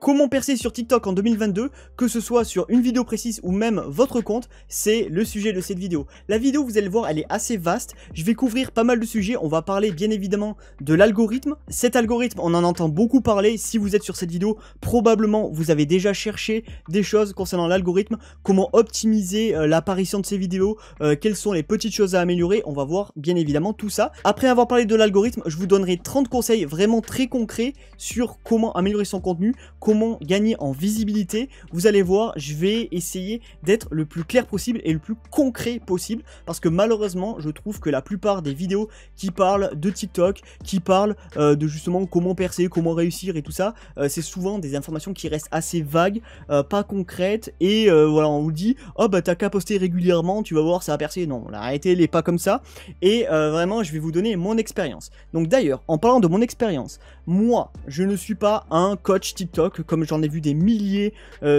Comment percer sur TikTok en 2022, que ce soit sur une vidéo précise ou même votre compte, c'est le sujet de cette vidéo. La vidéo, vous allez le voir, elle est assez vaste. Je vais couvrir pas mal de sujets. On va parler bien évidemment de l'algorithme. Cet algorithme, on en entend beaucoup parler. Si vous êtes sur cette vidéo, probablement vous avez déjà cherché des choses concernant l'algorithme, comment optimiser l'apparition de ces vidéos, quelles sont les petites choses à améliorer. On va voir bien évidemment tout ça. Après avoir parlé de l'algorithme, je vous donnerai 30 conseils vraiment très concrets sur comment améliorer son contenu, comment gagner en visibilité. Vous allez voir, je vais essayer d'être le plus clair possible et le plus concret possible, parce que malheureusement je trouve que la plupart des vidéos qui parlent de TikTok, qui parlent de justement comment percer, comment réussir et tout ça, c'est souvent des informations qui restent assez vagues, pas concrètes, et voilà, on vous dit oh bah t'as qu'à poster régulièrement, tu vas voir ça va percer. Non, la réalité elle est pas comme ça, et vraiment je vais vous donner mon expérience. Donc d'ailleurs, en parlant de mon expérience, moi je ne suis pas un coach TikTok comme j'en ai vu des milliers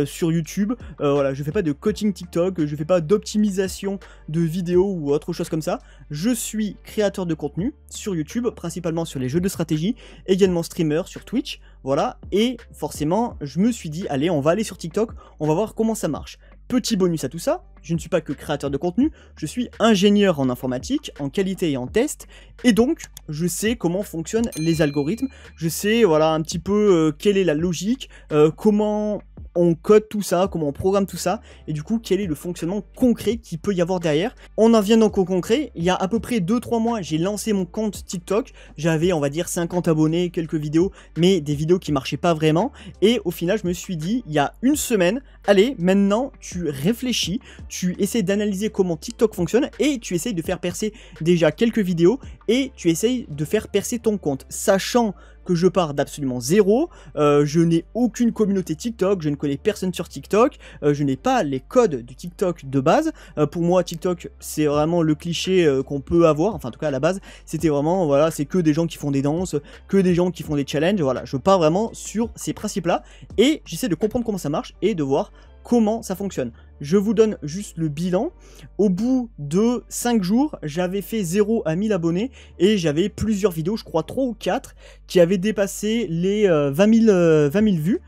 sur YouTube. Voilà, je fais pas de coaching TikTok, je fais pas d'optimisation de vidéos ou autre chose comme ça. Je suis créateur de contenu sur YouTube, principalement sur les jeux de stratégie, également streamer sur Twitch, voilà, et forcément je me suis dit allez, on va aller sur TikTok, on va voir comment ça marche. Petit bonus à tout ça, je ne suis pas que créateur de contenu, je suis ingénieur en informatique, en qualité et en test, et donc je sais comment fonctionnent les algorithmes, je sais voilà un petit peu quelle est la logique, comment on code tout ça, comment on programme tout ça, et du coup quel est le fonctionnement concret qu'il peut y avoir derrière. On en vient donc au concret. Il y a à peu près 2-3 mois j'ai lancé mon compte TikTok, j'avais on va dire 50 abonnés, quelques vidéos, mais des vidéos qui marchaient pas vraiment, et au final je me suis dit il y a une semaine, allez maintenant tu réfléchis, tu essaies d'analyser comment TikTok fonctionne, et tu essayes de faire percer déjà quelques vidéos, et tu essayes de faire percer ton compte, sachant que je pars d'absolument zéro, je n'ai aucune communauté TikTok, je ne connais personne sur TikTok, je n'ai pas les codes du TikTok de base. Pour moi TikTok c'est vraiment le cliché qu'on peut avoir, enfin en tout cas à la base c'était vraiment voilà, c'est que des gens qui font des danses, que des gens qui font des challenges, voilà, je pars vraiment sur ces principes là et j'essaie de comprendre comment ça marche et de voir comment ça fonctionne. Je vous donne juste le bilan. Au bout de 5 jours, j'avais fait 0 à 1000 abonnés et j'avais plusieurs vidéos, je crois 3 ou 4, qui avaient dépassé les 20 000 vues.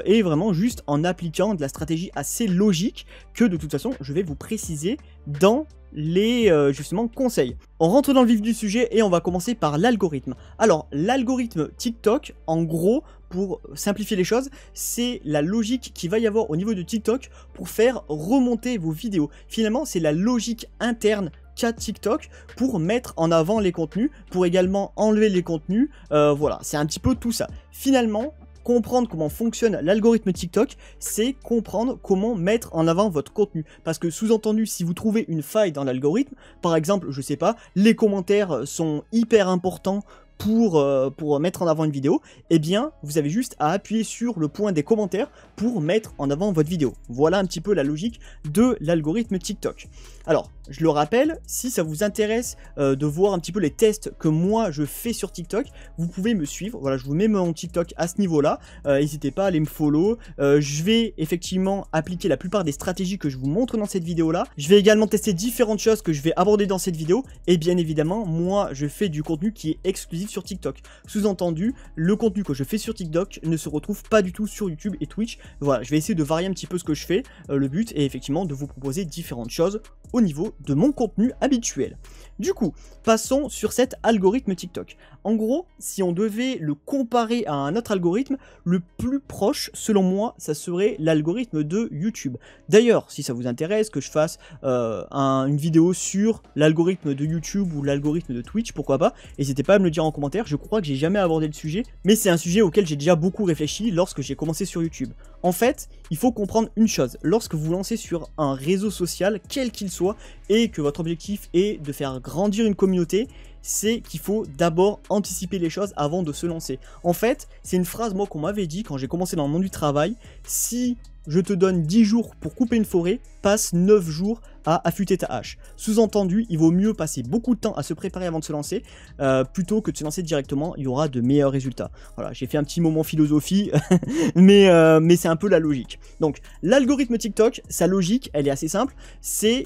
Et vraiment juste en appliquant de la stratégie assez logique que de toute façon, je vais vous préciser dans les justement conseils. On rentre dans le vif du sujet et on va commencer par l'algorithme. Alors l'algorithme TikTok, en gros, pour simplifier les choses, c'est la logique qu'il va y avoir au niveau de TikTok pour faire remonter vos vidéos. Finalement, c'est la logique interne qu'a TikTok pour mettre en avant les contenus, pour également enlever les contenus. Voilà, c'est un petit peu tout ça. Finalement, comprendre comment fonctionne l'algorithme TikTok, c'est comprendre comment mettre en avant votre contenu. Parce que sous-entendu, si vous trouvez une faille dans l'algorithme, par exemple, je sais pas, les commentaires sont hyper importants pour mettre en avant une vidéo, eh bien vous avez juste à appuyer sur le point des commentaires pour mettre en avant votre vidéo. Voilà un petit peu la logique de l'algorithme TikTok. Alors, je le rappelle, si ça vous intéresse de voir un petit peu les tests que moi je fais sur TikTok, vous pouvez me suivre. Voilà, je vous mets mon TikTok à ce niveau-là. N'hésitez pas à aller me follow. Je vais effectivement appliquer la plupart des stratégies que je vous montre dans cette vidéo-là. Je vais également tester différentes choses que je vais aborder dans cette vidéo. Et bien évidemment, moi, je fais du contenu qui est exclusif sur TikTok. Sous-entendu, le contenu que je fais sur TikTok ne se retrouve pas du tout sur YouTube et Twitch. Voilà, je vais essayer de varier un petit peu ce que je fais. Le but est effectivement de vous proposer différentes choses au niveau de mon contenu habituel. Du coup, passons sur cet algorithme TikTok. En gros, si on devait le comparer à un autre algorithme, le plus proche, selon moi, ça serait l'algorithme de YouTube. D'ailleurs, si ça vous intéresse que je fasse une vidéo sur l'algorithme de YouTube ou l'algorithme de Twitch, pourquoi pas, n'hésitez pas à me le dire en commentaire. Je crois que j'ai jamais abordé le sujet, mais c'est un sujet auquel j'ai déjà beaucoup réfléchi lorsque j'ai commencé sur YouTube. En fait, il faut comprendre une chose, lorsque vous lancez sur un réseau social, quel qu'il soit, et que votre objectif est de faire grandir une communauté, c'est qu'il faut d'abord anticiper les choses avant de se lancer. En fait, c'est une phrase moi qu'on m'avait dit quand j'ai commencé dans le monde du travail, si je te donne 10 jours pour couper une forêt, passe 9 jours à affûter ta hache. Sous-entendu, il vaut mieux passer beaucoup de temps à se préparer avant de se lancer, plutôt que de se lancer directement, il y aura de meilleurs résultats. Voilà, j'ai fait un petit moment philosophie, mais c'est un peu la logique. Donc, l'algorithme TikTok, sa logique, elle est assez simple, c'est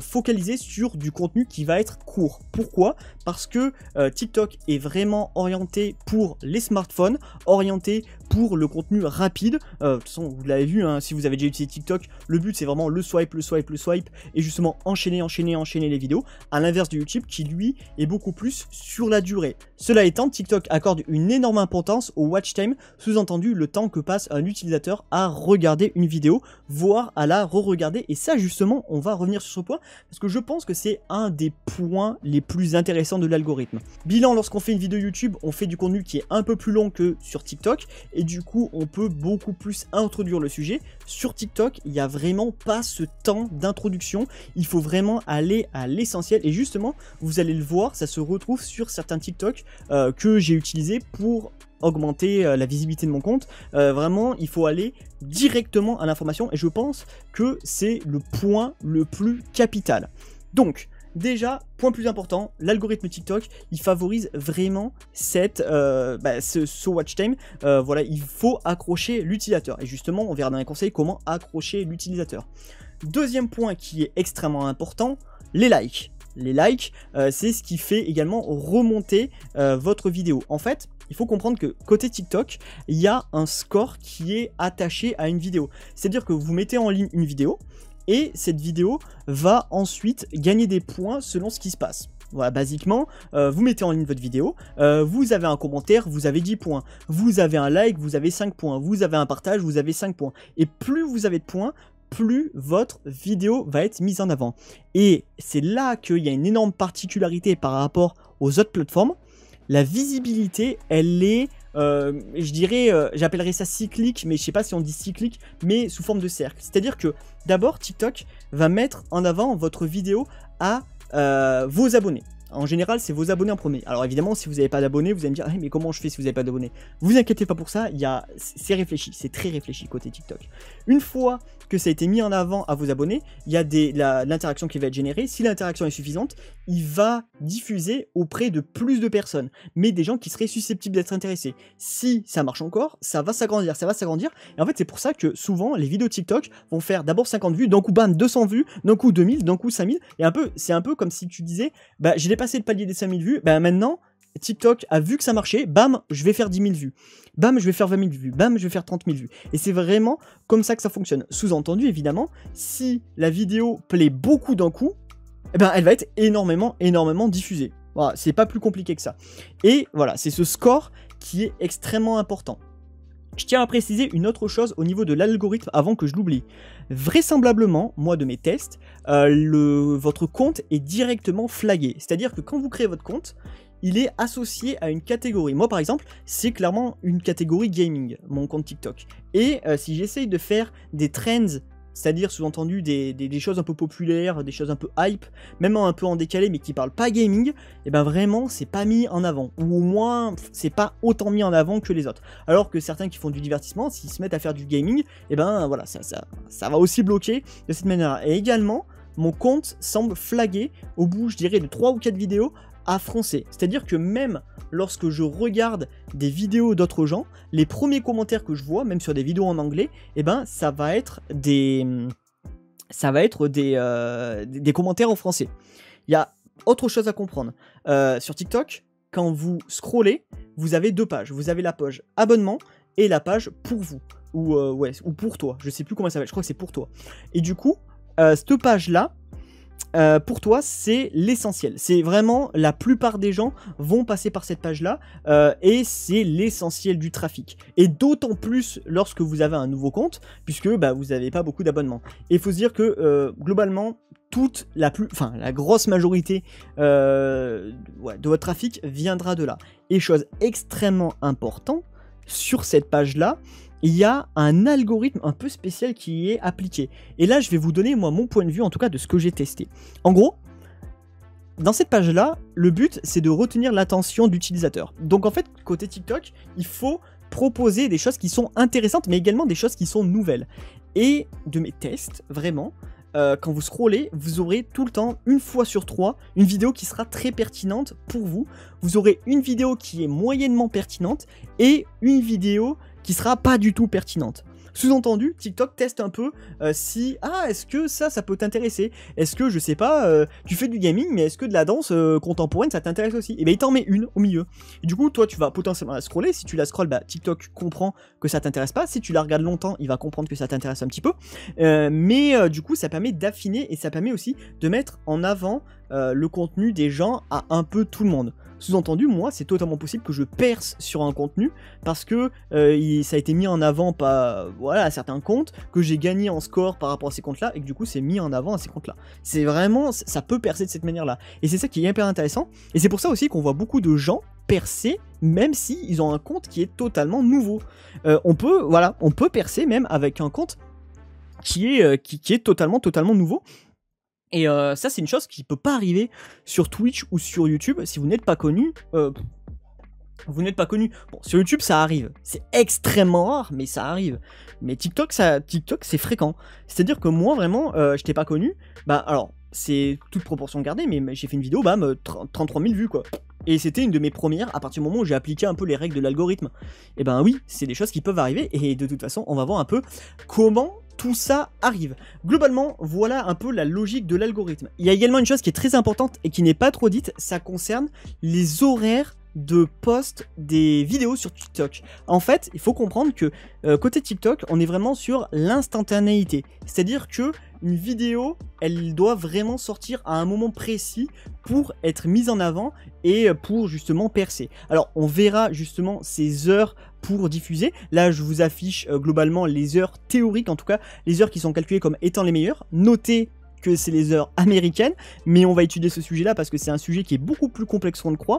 focaliser sur du contenu qui va être court. Pourquoi? Parce que TikTok est vraiment orienté pour les smartphones, orienté pour le contenu rapide. De toute façon, vous l'avez vu, hein, si vous avez déjà utilisé TikTok, le but c'est vraiment le swipe, et justement enchaîner les vidéos, à l'inverse de YouTube qui lui est beaucoup plus sur la durée. Cela étant, TikTok accorde une énorme importance au watch time, sous-entendu le temps que passe un utilisateur à regarder une vidéo, voire à la re-regarder, et ça justement, on va revenir sur ce point, parce que je pense que c'est un des points les plus intéressants de l'algorithme. Bilan, lorsqu'on fait une vidéo YouTube, on fait du contenu qui est un peu plus long que sur TikTok, et du coup, on peut beaucoup plus introduire le sujet. Sur TikTok, il n'y a vraiment pas ce temps d'introduction, il faut vraiment aller à l'essentiel, et justement, vous allez le voir, ça se retrouve sur certains TikTok que j'ai utilisés pour augmenter la visibilité de mon compte. Vraiment, il faut aller directement à l'information, et je pense que c'est le point le plus capital. Donc, déjà, point plus important, l'algorithme TikTok, il favorise vraiment ce watch time. Voilà, il faut accrocher l'utilisateur. Et justement, on verra dans les conseils comment accrocher l'utilisateur. Deuxième point qui est extrêmement important, les likes. Les likes, c'est ce qui fait également remonter votre vidéo. En fait, il faut comprendre que côté TikTok, il y a un score qui est attaché à une vidéo. C'est-à-dire que vous mettez en ligne une vidéo, et cette vidéo va ensuite gagner des points selon ce qui se passe. Voilà, basiquement, vous mettez en ligne votre vidéo, vous avez un commentaire, vous avez 10 points, vous avez un like, vous avez 5 points, vous avez un partage, vous avez 5 points. Et plus vous avez de points, plus votre vidéo va être mise en avant. Et c'est là qu'il y a une énorme particularité par rapport aux autres plateformes. La visibilité, elle est, je dirais, j'appellerais ça cyclique, mais je sais pas si on dit cyclique, mais sous forme de cercle. C'est-à-dire que d'abord, TikTok va mettre en avant votre vidéo à vos abonnés. En général, c'est vos abonnés en premier. Alors évidemment, si vous n'avez pas d'abonnés, vous allez me dire hey, mais comment je fais si vous n'avez pas d'abonnés? Vous inquiétez pas pour ça, c'est réfléchi, c'est très réfléchi côté TikTok. Une fois que ça a été mis en avant à vos abonnés, il y a l'interaction qui va être générée. Si l'interaction est suffisante, il va diffuser auprès de plus de personnes, mais des gens qui seraient susceptibles d'être intéressés. Si ça marche encore, ça va s'agrandir, Et en fait, c'est pour ça que souvent, les vidéos TikTok vont faire d'abord 50 vues, d'un coup, bam, 200 vues, d'un coup 2000, d'un coup 5000. Et c'est un peu comme si tu disais, bah, j'ai dépassé le palier des 5000 vues, bah maintenant, TikTok a vu que ça marchait, bam, je vais faire 10 000 vues. Bam, je vais faire 20 000 vues. Bam, je vais faire 30 000 vues. Et c'est vraiment comme ça que ça fonctionne. Sous-entendu, évidemment, si la vidéo plaît beaucoup d'un coup, eh ben, elle va être énormément diffusée. Voilà, c'est pas plus compliqué que ça. Et voilà, c'est ce score qui est extrêmement important. Je tiens à préciser une autre chose au niveau de l'algorithme avant que je l'oublie. Vraisemblablement, moi de mes tests, votre compte est directement flagué. C'est-à-dire que quand vous créez votre compte, il est associé à une catégorie. Moi par exemple, c'est clairement une catégorie gaming, mon compte TikTok. Et si j'essaye de faire des trends, c'est-à-dire sous-entendu des choses un peu populaires, des choses un peu hype, même un peu en décalé mais qui parlent pas gaming, et ben vraiment c'est pas mis en avant, ou au moins c'est pas autant mis en avant que les autres. Alors que certains qui font du divertissement, s'ils se mettent à faire du gaming, et ben voilà, ça va aussi bloquer de cette manière. Et également, mon compte semble flaguer au bout, je dirais, de 3 ou 4 vidéos à français. C'est-à-dire que même lorsque je regarde des vidéos d'autres gens, les premiers commentaires que je vois, même sur des vidéos en anglais, eh ben ça va être des commentaires en français. Il y a autre chose à comprendre. Sur TikTok, quand vous scrollez, vous avez 2 pages. Vous avez la page abonnement et la page pour vous. Ou pour toi. Je sais plus comment ça s'appelle. Je crois que c'est pour toi. Et du coup, cette page-là, pour toi, c'est l'essentiel. C'est vraiment, la plupart des gens vont passer par cette page-là et c'est l'essentiel du trafic. Et d'autant plus lorsque vous avez un nouveau compte, puisque bah, vous n'avez pas beaucoup d'abonnements. Et il faut se dire que globalement, la grosse majorité de votre trafic viendra de là. Et chose extrêmement importante, sur cette page-là, il y a un algorithme un peu spécial qui est appliqué. Et là, je vais vous donner, moi, mon point de vue, en tout cas, de ce que j'ai testé. En gros, dans cette page-là, le but, c'est de retenir l'attention d'utilisateur. Donc, en fait, côté TikTok, il faut proposer des choses qui sont intéressantes, mais également des choses qui sont nouvelles. Et de mes tests, vraiment, quand vous scrollez, vous aurez tout le temps, une fois sur 3, une vidéo qui sera très pertinente pour vous. Vous aurez une vidéo qui est moyennement pertinente et une vidéo qui sera pas du tout pertinente. Sous-entendu, TikTok teste un peu si, est-ce que ça peut t'intéresser? Est-ce que, je sais pas, tu fais du gaming, mais est-ce que de la danse contemporaine, ça t'intéresse aussi? Et bien, il t'en met une au milieu. Et du coup, toi, tu vas potentiellement la scroller. Si tu la scrolles, bah, TikTok comprend que ça t'intéresse pas. Si tu la regardes longtemps, il va comprendre que ça t'intéresse un petit peu. Mais du coup, ça permet d'affiner et ça permet aussi de mettre en avant le contenu des gens à un peu tout le monde. Sous-entendu, moi, c'est totalement possible que je perce sur un contenu parce que ça a été mis en avant à certains comptes, que j'ai gagné en score par rapport à ces comptes-là, et que du coup, c'est mis en avant à ces comptes-là. C'est vraiment, ça peut percer de cette manière-là. Et c'est ça qui est hyper intéressant. Et c'est pour ça aussi qu'on voit beaucoup de gens percer, même si ils ont un compte qui est totalement nouveau. On peut percer même avec un compte qui est totalement nouveau. Et ça, c'est une chose qui peut pas arriver sur Twitch ou sur YouTube si vous n'êtes pas connu. Vous n'êtes pas connu. Bon, sur YouTube, ça arrive. C'est extrêmement rare, mais ça arrive. Mais TikTok, c'est fréquent. C'est-à-dire que moi, vraiment, je t'ai pas connu. Bah, alors, c'est toute proportion gardée, mais j'ai fait une vidéo, bam, 33 000 vues, quoi. Et c'était une de mes premières à partir du moment où j'ai appliqué un peu les règles de l'algorithme. Et ben oui, c'est des choses qui peuvent arriver. Et de toute façon, on va voir un peu comment tout ça arrive. Globalement, voilà un peu la logique de l'algorithme. Il y a également une chose qui est très importante et qui n'est pas trop dite, ça concerne les horaires de post des vidéos sur TikTok. En fait, il faut comprendre que côté TikTok, on est vraiment sur l'instantanéité. C'est-à-dire que une vidéo, elle doit vraiment sortir à un moment précis pour être mise en avant et pour justement percer. Alors, on verra justement ces heures pour diffuser. Là, je vous affiche globalement les heures théoriques, en tout cas les heures qui sont calculées comme étant les meilleures. Notez que c'est les heures américaines, mais on va étudier ce sujet-là parce que c'est un sujet qui est beaucoup plus complexe qu'on ne croit.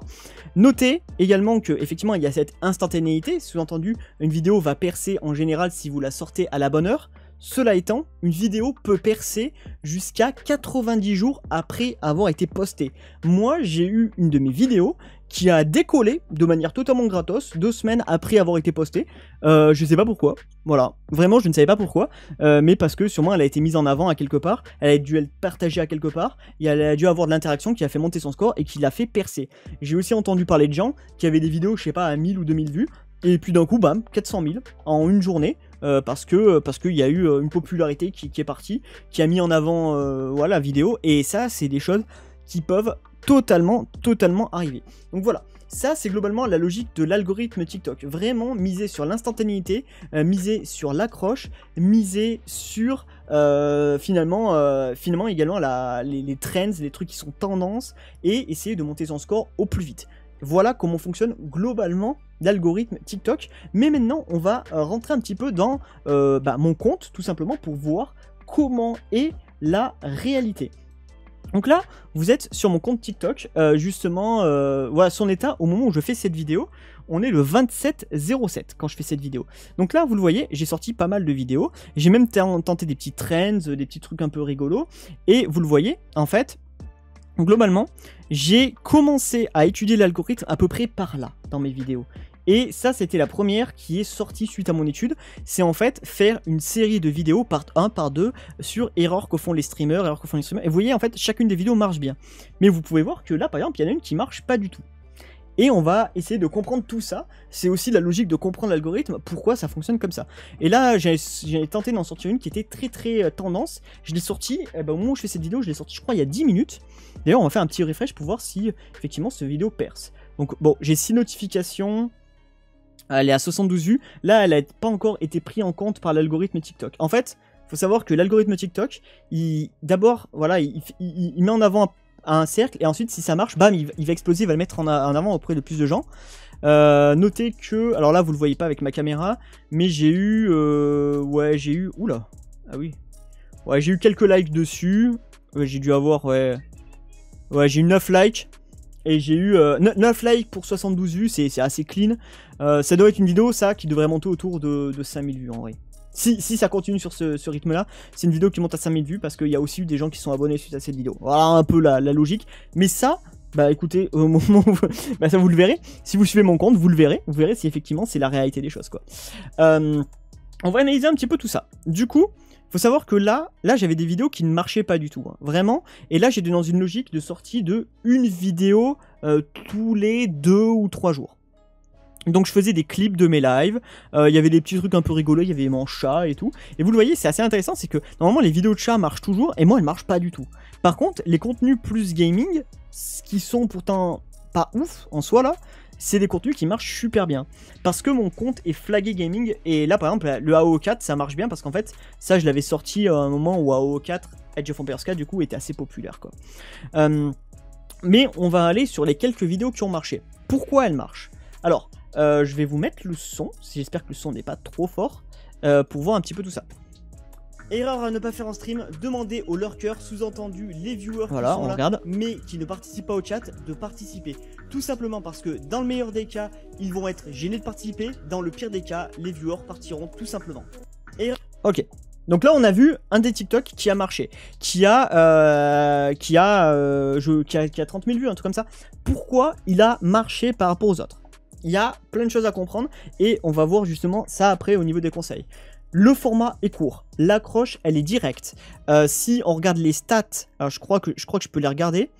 Notez également que effectivement il y a cette instantanéité, sous-entendu une vidéo va percer en général si vous la sortez à la bonne heure. Cela étant, une vidéo peut percer jusqu'à 90 jours après avoir été postée. Moi, j'ai eu une de mes vidéos qui a décollé de manière totalement gratos 2 semaines après avoir été postée. Je sais pas pourquoi, voilà, vraiment je ne savais pas pourquoi, mais parce que sûrement elle a été mise en avant à quelque part, elle a dû être partagée à quelque part, et elle a dû avoir de l'interaction qui a fait monter son score et qui l'a fait percer. J'ai aussi entendu parler de gens qui avaient des vidéos, je sais pas, à 1000 ou 2000 vues, et puis d'un coup, bam, 400 000 en une journée, parce qu'il y a eu une popularité qui est partie, qui a mis en avant voilà, la vidéo, et ça c'est des choses qui peuvent totalement arriver. Donc voilà, ça c'est globalement la logique de l'algorithme TikTok. Vraiment miser sur l'instantanéité, miser sur l'accroche, miser sur finalement également les trends, les trucs qui sont tendances, et essayer de monter son score au plus vite. Voilà comment fonctionne globalement l'algorithme TikTok. Mais maintenant, on va rentrer un petit peu dans mon compte, tout simplement, pour voir comment est la réalité. Donc là, vous êtes sur mon compte TikTok, justement, voilà son état au moment où je fais cette vidéo. On est le 27/07 quand je fais cette vidéo. Donc là, vous le voyez, j'ai sorti pas mal de vidéos. J'ai même tenté des petits trends, des petits trucs un peu rigolos. Et vous le voyez, en fait, globalement, j'ai commencé à étudier l'algorithme à peu près par là, dans mes vidéos. Et ça, c'était la première qui est sortie suite à mon étude. C'est en fait faire une série de vidéos, part 1, part 2, sur erreurs que font les streamers, Et vous voyez, en fait, chacune des vidéos marche bien. Mais vous pouvez voir que là, par exemple, il y en a une qui marche pas du tout. Et on va essayer de comprendre tout ça. C'est aussi la logique de comprendre l'algorithme, pourquoi ça fonctionne comme ça. Et là, j'ai tenté d'en sortir une qui était très tendance. Je l'ai sortie, au moment où je fais cette vidéo, je l'ai sortie, je crois, il y a 10 minutes. D'ailleurs, on va faire un petit refresh pour voir si, effectivement, cette vidéo perce. Donc, bon, j'ai 6 notifications. Elle est à 72 vues. Là, elle n'a pas encore été prise en compte par l'algorithme TikTok. En fait, il faut savoir que l'algorithme TikTok, d'abord, voilà, il met en avant un cercle, et ensuite, si ça marche, bam, il va exploser, il va le mettre en avant auprès de plus de gens. Notez que, alors là, vous le voyez pas avec ma caméra, mais j'ai eu, oula, ah oui, ouais, j'ai eu quelques likes dessus. J'ai dû avoir, j'ai eu 9 likes. Et j'ai eu 9 likes pour 72 vues, c'est assez clean. Ça doit être une vidéo, ça, qui devrait monter autour de 5000 vues en vrai. Si ça continue sur ce rythme-là, c'est une vidéo qui monte à 5000 vues parce qu'il y a aussi eu des gens qui sont abonnés suite à cette vidéo. Voilà un peu la logique. Mais ça, bah écoutez, au moment où... bah ça vous le verrez. Si vous suivez mon compte, vous le verrez. Vous verrez si effectivement c'est la réalité des choses, quoi. On va analyser un petit peu tout ça. Du coup... Faut savoir que là j'avais des vidéos qui ne marchaient pas du tout, hein, vraiment. Et là j'étais dans une logique de sortie de une vidéo tous les 2 ou 3 jours. Donc je faisais des clips de mes lives, il y avait des petits trucs un peu rigolos, il y avait mon chat et tout. Et vous le voyez, c'est assez intéressant, c'est que normalement les vidéos de chat marchent toujours, et moi elles marchent pas du tout. Par contre, les contenus plus gaming, qui sont pourtant pas ouf en soi là, c'est des contenus qui marchent super bien. Parce que mon compte est flagué gaming, et là par exemple le AO 4 ça marche bien, parce qu'en fait ça je l'avais sorti à un moment où AO 4, Age of Empires 4 du coup était assez populaire quoi. Mais on va aller sur les quelques vidéos qui ont marché. Pourquoi elles marchent? Alors, je vais vous mettre le son, j'espère que le son n'est pas trop fort, pour voir un petit peu tout ça. Erreur à ne pas faire en stream, demandez aux lurkers, sous-entendu les viewers qui sont là, regarde, mais qui ne participent pas au chat, de participer. Tout simplement parce que dans le meilleur des cas, ils vont être gênés de participer, dans le pire des cas, les viewers partiront tout simplement. Ok. Donc là on a vu un des TikTok qui a marché, qui a 30 000 vues, un truc comme ça. Pourquoi il a marché par rapport aux autres? Il y a plein de choses à comprendre et on va voir justement ça après au niveau des conseils. Le format est court, l'accroche elle est directe. Si on regarde les stats, alors je crois que je peux les regarder.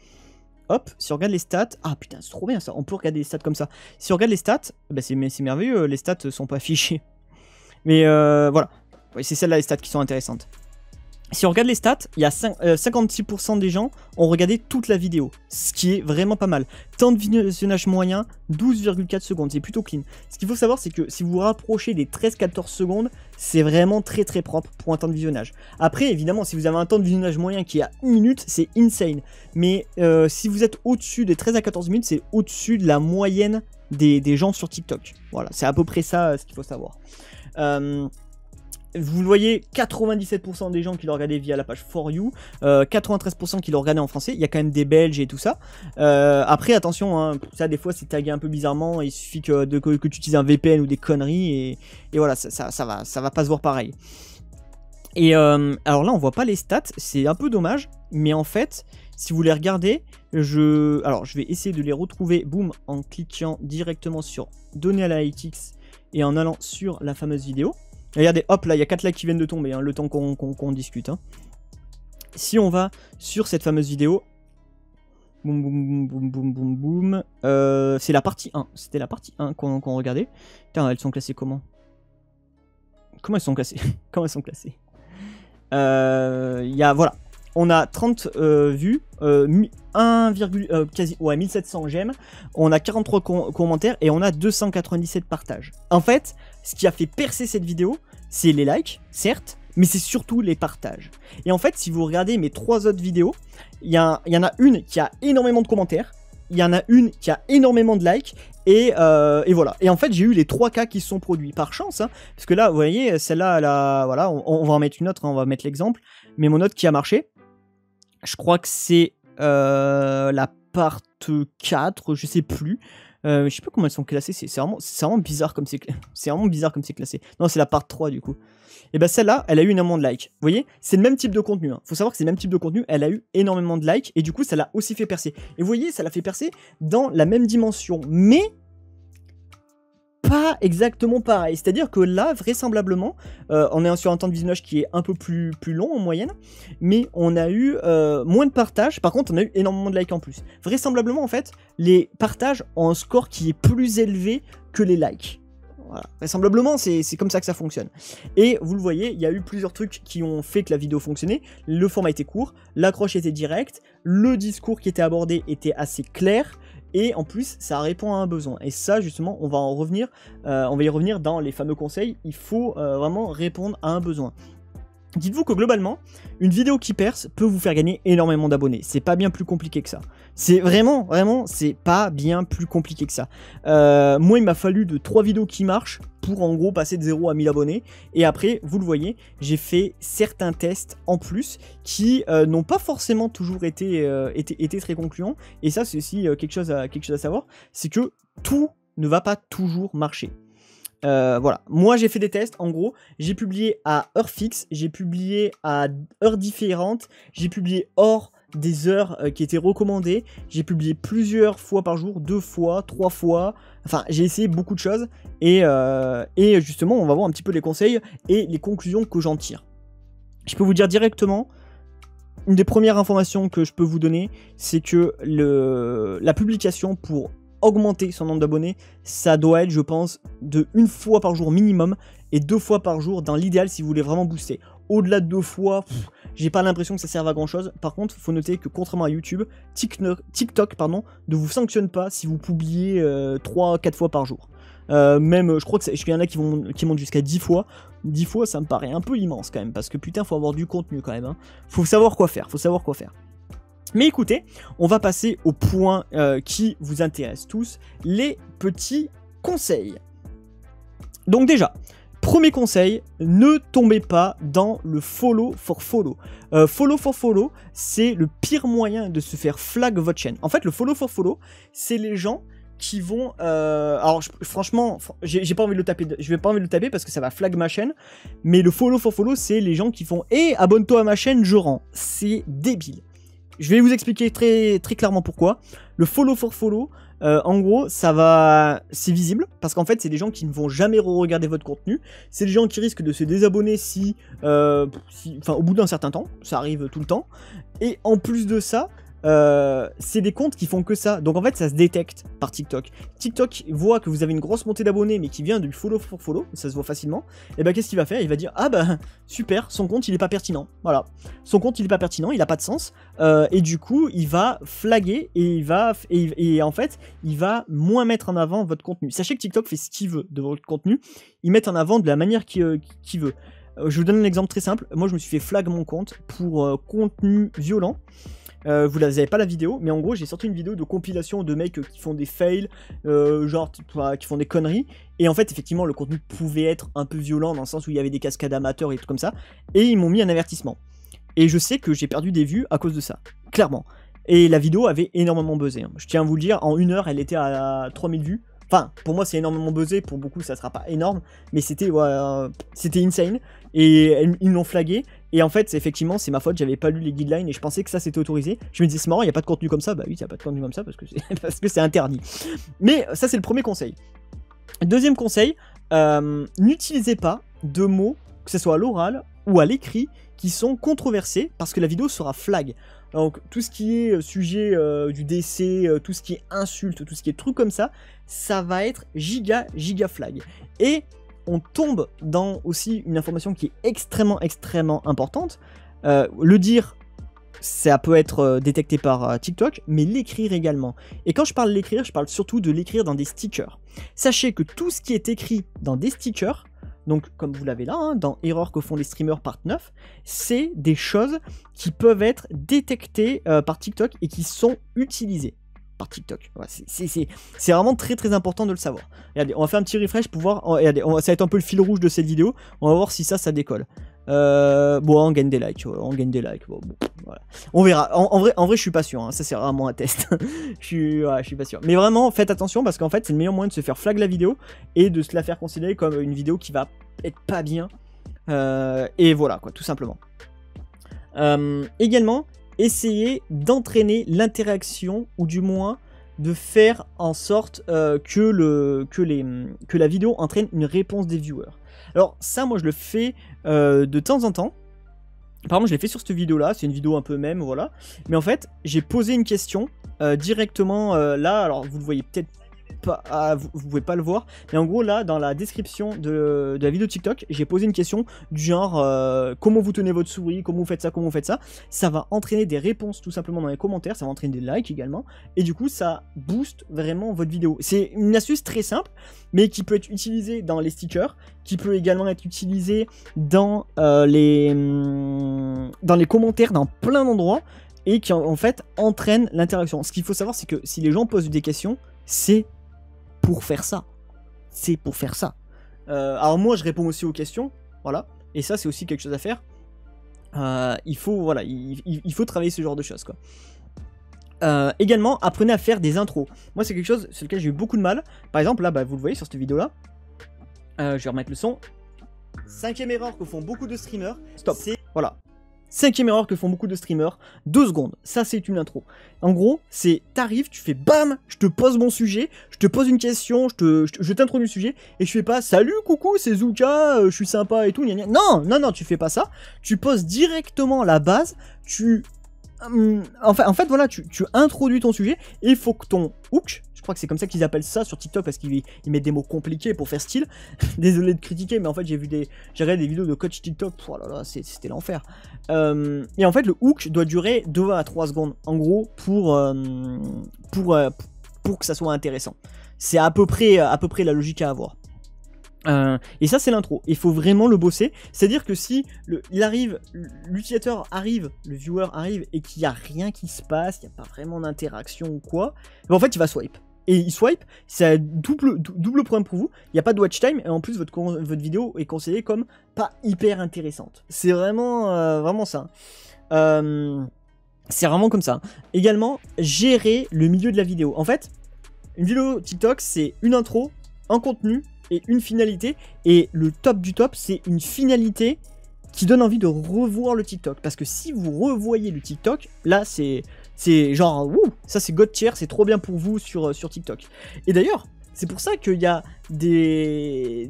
Hop, si on regarde les stats, ah putain c'est trop bien ça, on peut regarder les stats comme ça. Si on regarde les stats, bah c'est merveilleux, les stats sont pas affichées. Mais voilà. Oui, c'est celles-là les stats qui sont intéressantes. Si on regarde les stats, il y a 56% des gens ont regardé toute la vidéo, ce qui est vraiment pas mal. Temps de visionnage moyen, 12,4 secondes, c'est plutôt clean. Ce qu'il faut savoir, c'est que si vous vous rapprochez des 13-14 secondes, c'est vraiment très très propre pour un temps de visionnage. Après, évidemment, si vous avez un temps de visionnage moyen qui est à 1 minute, c'est insane. Mais si vous êtes au-dessus des 13 à 14 minutes, c'est au-dessus de la moyenne des gens sur TikTok. Voilà, c'est à peu près ça ce qu'il faut savoir. Vous le voyez, 97% des gens qui l'ont regardé via la page For You, 93% qui l'ont regardé en français, il y a quand même des Belges et tout ça. Après, attention, hein, ça des fois c'est tagué un peu bizarrement, il suffit que tu utilises un VPN ou des conneries, et voilà, ça va pas se voir pareil. Et alors là, on voit pas les stats, c'est un peu dommage, mais en fait, si vous les regardez, alors je vais essayer de les retrouver, boum, en cliquant directement sur Données Analytics et en allant sur la fameuse vidéo. Regardez, hop, là, il y a 4 likes qui viennent de tomber, hein, le temps qu'on discute. Hein. Si on va sur cette fameuse vidéo, boum, boum, boum, boum, boum, boum, c'est la partie 1. C'était la partie 1 qu'on regardait. Putain, elles sont classées comment? Comment elles sont classées? Comment elles sont classées? Voilà. On a 30 vues, quasi 1700 j'aime, on a 43 commentaires et on a 297 partages. En fait, ce qui a fait percer cette vidéo, c'est les likes, certes, mais c'est surtout les partages. Et en fait, si vous regardez mes 3 autres vidéos, il y en a une qui a énormément de commentaires, il y en a une qui a énormément de likes, et voilà. Et en fait, j'ai eu les 3 cas qui se sont produits par chance, hein, parce que là, vous voyez, celle-là, voilà, on va en mettre une autre, hein, on va mettre l'exemple, mais mon autre qui a marché, je crois que c'est la part 4, je sais plus. Je sais pas comment elles sont classées, c'est vraiment bizarre comme c'est classé. Non, c'est la part 3 du coup. Et ben celle-là, elle a eu énormément de likes. Vous voyez, c'est le même type de contenu. Hein. Faut savoir que c'est le même type de contenu, elle a eu énormément de likes et du coup, ça l'a aussi fait percer. Et vous voyez, ça l'a fait percer dans la même dimension, mais pas exactement pareil. C'est-à-dire que là, vraisemblablement, on est sur un temps de visionnage qui est un peu plus long en moyenne, mais on a eu moins de partages. Par contre, on a eu énormément de likes en plus. Vraisemblablement, en fait, les partages ont un score qui est plus élevé que les likes. Voilà. Vraisemblablement, c'est comme ça que ça fonctionne. Et vous le voyez, il y a eu plusieurs trucs qui ont fait que la vidéo fonctionnait. Le format était court, l'accroche était directe, le discours qui était abordé était assez clair. Et en plus, ça répond à un besoin. Et ça, justement, on va y revenir dans les fameux conseils. Il faut vraiment répondre à un besoin. Dites-vous que globalement, une vidéo qui perce peut vous faire gagner énormément d'abonnés. C'est pas bien plus compliqué que ça. C'est vraiment, c'est pas bien plus compliqué que ça. Moi, il m'a fallu de 3 vidéos qui marchent pour en gros passer de 0 à 1000 abonnés. Et après, vous le voyez, j'ai fait certains tests en plus qui n'ont pas forcément toujours été très concluants. Et ça, c'est aussi quelque chose à savoir, c'est que tout ne va pas toujours marcher. Voilà, moi j'ai fait des tests, en gros, j'ai publié à heure fixe, j'ai publié à heures différentes, j'ai publié hors des heures qui étaient recommandées, j'ai publié plusieurs fois par jour, 2 fois, 3 fois, enfin j'ai essayé beaucoup de choses, et justement on va voir un petit peu les conseils et les conclusions que j'en tire. Je peux vous dire directement, une des premières informations que je peux vous donner, c'est que la publication pour augmenter son nombre d'abonnés, ça doit être, je pense, de 1 fois par jour minimum et 2 fois par jour dans l'idéal si vous voulez vraiment booster. Au-delà de 2 fois, j'ai pas l'impression que ça serve à grand chose. Par contre, il faut noter que contrairement à YouTube, TikTok ne vous sanctionne pas si vous publiez 3-4 fois par jour. Même, je crois qu'il y en a qui montent jusqu'à 10 fois. 10 fois, ça me paraît un peu immense quand même, parce que putain, faut avoir du contenu quand même. Hein. Faut savoir quoi faire, Mais écoutez, on va passer au point qui vous intéresse tous, les petits conseils. Donc déjà, premier conseil, ne tombez pas dans le follow for follow. Follow for follow, c'est le pire moyen de se faire flag votre chaîne. En fait, le follow for follow, c'est les gens qui vont... alors, franchement, j'ai pas envie de le taper. Je vais pas envie de le taper parce que ça va flag ma chaîne. Mais le follow for follow, c'est les gens qui font « Eh, abonne-toi à ma chaîne, je rends ». C'est débile. Je vais vous expliquer très clairement pourquoi. Le follow for follow, en gros, c'est visible parce qu'en fait, c'est des gens qui ne vont jamais regarder votre contenu. C'est des gens qui risquent de se désabonner au bout d'un certain temps. Ça arrive tout le temps. Et en plus de ça, c'est des comptes qui font que ça. Donc en fait, ça se détecte par TikTok. TikTok voit que vous avez une grosse montée d'abonnés, mais qui vient du follow for follow, ça se voit facilement. Et ben qu'est-ce qu'il va faire? Il va dire ah bah super, son compte il est pas pertinent. Voilà, son compte il est pas pertinent, il a pas de sens. Et du coup, il va flaguer et en fait, il va moins mettre en avant votre contenu. Sachez que TikTok fait ce qu'il veut de votre contenu. Il met en avant de la manière qu'il veut. Je vous donne un exemple très simple. Moi, je me suis fait flag mon compte pour contenu violent. Vous n'avez pas la vidéo, mais en gros j'ai sorti une vidéo de compilation de mecs qui font des fails, qui font des conneries, et en fait effectivement le contenu pouvait être un peu violent dans le sens où il y avait des cascades amateurs et tout comme ça, et ils m'ont mis un avertissement. Et je sais que j'ai perdu des vues à cause de ça, clairement. Et la vidéo avait énormément buzzé, hein. Je tiens à vous le dire, en 1 heure elle était à 3000 vues. Enfin, pour moi c'est énormément buzzé, pour beaucoup ça sera pas énorme, mais c'était insane, et ils l'ont flagué, et en fait effectivement c'est ma faute, j'avais pas lu les guidelines, et je pensais que ça c'était autorisé, je me disais c'est marrant, il n'y a pas de contenu comme ça, bah oui il n'y a pas de contenu comme ça, parce que c'est interdit. Mais ça c'est le premier conseil. Deuxième conseil, n'utilisez pas de mots, que ce soit à l'oral ou à l'écrit, qui sont controversés, parce que la vidéo sera flag. Donc tout ce qui est sujet du décès, tout ce qui est insulte, tout ce qui est truc comme ça, ça va être giga flag. Et on tombe dans aussi une information qui est extrêmement importante. Le dire, ça peut être détecté par TikTok, mais l'écrire également. Et quand je parle de l'écrire, je parle surtout de l'écrire dans des stickers. Sachez que tout ce qui est écrit dans des stickers, donc comme vous l'avez là, hein, dans Erreur que font les streamers part 9, c'est des choses qui peuvent être détectées par TikTok et qui sont utilisées par TikTok. Ouais, c'est vraiment très important de le savoir. Regardez, on va faire un petit refresh pour voir. Regardez, ça va être un peu le fil rouge de cette vidéo. On va voir si ça décolle. Bon, on gagne des likes. Bon, voilà. On verra. En vrai, je suis pas sûr. Hein. Ça, c'est vraiment un test. je suis pas sûr. Mais vraiment, faites attention parce qu'en fait, c'est le meilleur moyen de se faire flag la vidéo et de se la faire considérer comme une vidéo qui va être pas bien. Et voilà, quoi, tout simplement. Également, essayez d'entraîner l'interaction, ou du moins de faire en sorte que la vidéo entraîne une réponse des viewers. Alors ça, moi je le fais de temps en temps. Par exemple, je l'ai fait sur cette vidéo là, c'est une vidéo un peu même, voilà. Mais en fait, j'ai posé une question directement là, alors vous le voyez peut-être pas, vous pouvez pas le voir, mais en gros là, dans la description de la vidéo TikTok, j'ai posé une question du genre comment vous tenez votre souris, comment vous faites ça, ça va entraîner des réponses tout simplement dans les commentaires, ça va entraîner des likes également, et du coup ça booste vraiment votre vidéo. C'est une astuce très simple, mais qui peut être utilisée dans les stickers, qui peut également être utilisée dans les commentaires, dans plein d'endroits, et qui en fait entraîne l'interaction. Ce qu'il faut savoir, c'est que si les gens posent des questions, c'est pour faire ça. C'est pour faire ça. Alors moi, je réponds aussi aux questions, voilà. Et ça, c'est aussi quelque chose à faire. Il faut travailler ce genre de choses, quoi. Également, apprenez à faire des intros. Moi, c'est quelque chose sur lequel j'ai eu beaucoup de mal. Par exemple, là, vous le voyez sur cette vidéo-là. Je vais remettre le son. 5e erreur que font beaucoup de streamers. Stop. Voilà. 5e erreur que font beaucoup de streamers, 2 secondes, ça c'est une intro. En gros, c'est t'arrives, tu fais bam, je te pose mon sujet, je te pose une question, je t'introduis le sujet, et je fais pas salut, coucou, c'est Zouka, je suis sympa et tout, gna gna. Non, tu fais pas ça, tu poses directement la base, en fait voilà, tu introduis ton sujet, et il faut que ton hook, Je crois que c'est comme ça qu'ils appellent ça sur TikTok parce qu'ils mettent des mots compliqués pour faire style. Désolé de critiquer, mais en fait j'ai regardé des vidéos de coach TikTok. Oh là là, c'était l'enfer. Et en fait le hook doit durer 2 à 3 secondes en gros pour que ça soit intéressant. C'est à peu près la logique à avoir. Et ça c'est l'intro, il faut vraiment le bosser, c'est-à-dire que si l'utilisateur arrive, le viewer arrive et qu'il n'y a rien qui se passe, il n'y a pas vraiment d'interaction ou quoi, ben en fait il va swipe. Et il swipe, c'est un double point pour vous, il n'y a pas de watch time et en plus votre vidéo est considérée comme pas hyper intéressante. C'est vraiment ça. C'est vraiment comme ça. Également, gérer le milieu de la vidéo. En fait, une vidéo TikTok c'est une intro, un contenu, et une finalité, et le top du top, c'est une finalité qui donne envie de revoir le TikTok, parce que si vous revoyez le TikTok, là c'est genre, wouh, ça c'est God tier, c'est trop bien pour vous sur TikTok. Et d'ailleurs, c'est pour ça qu'il y a des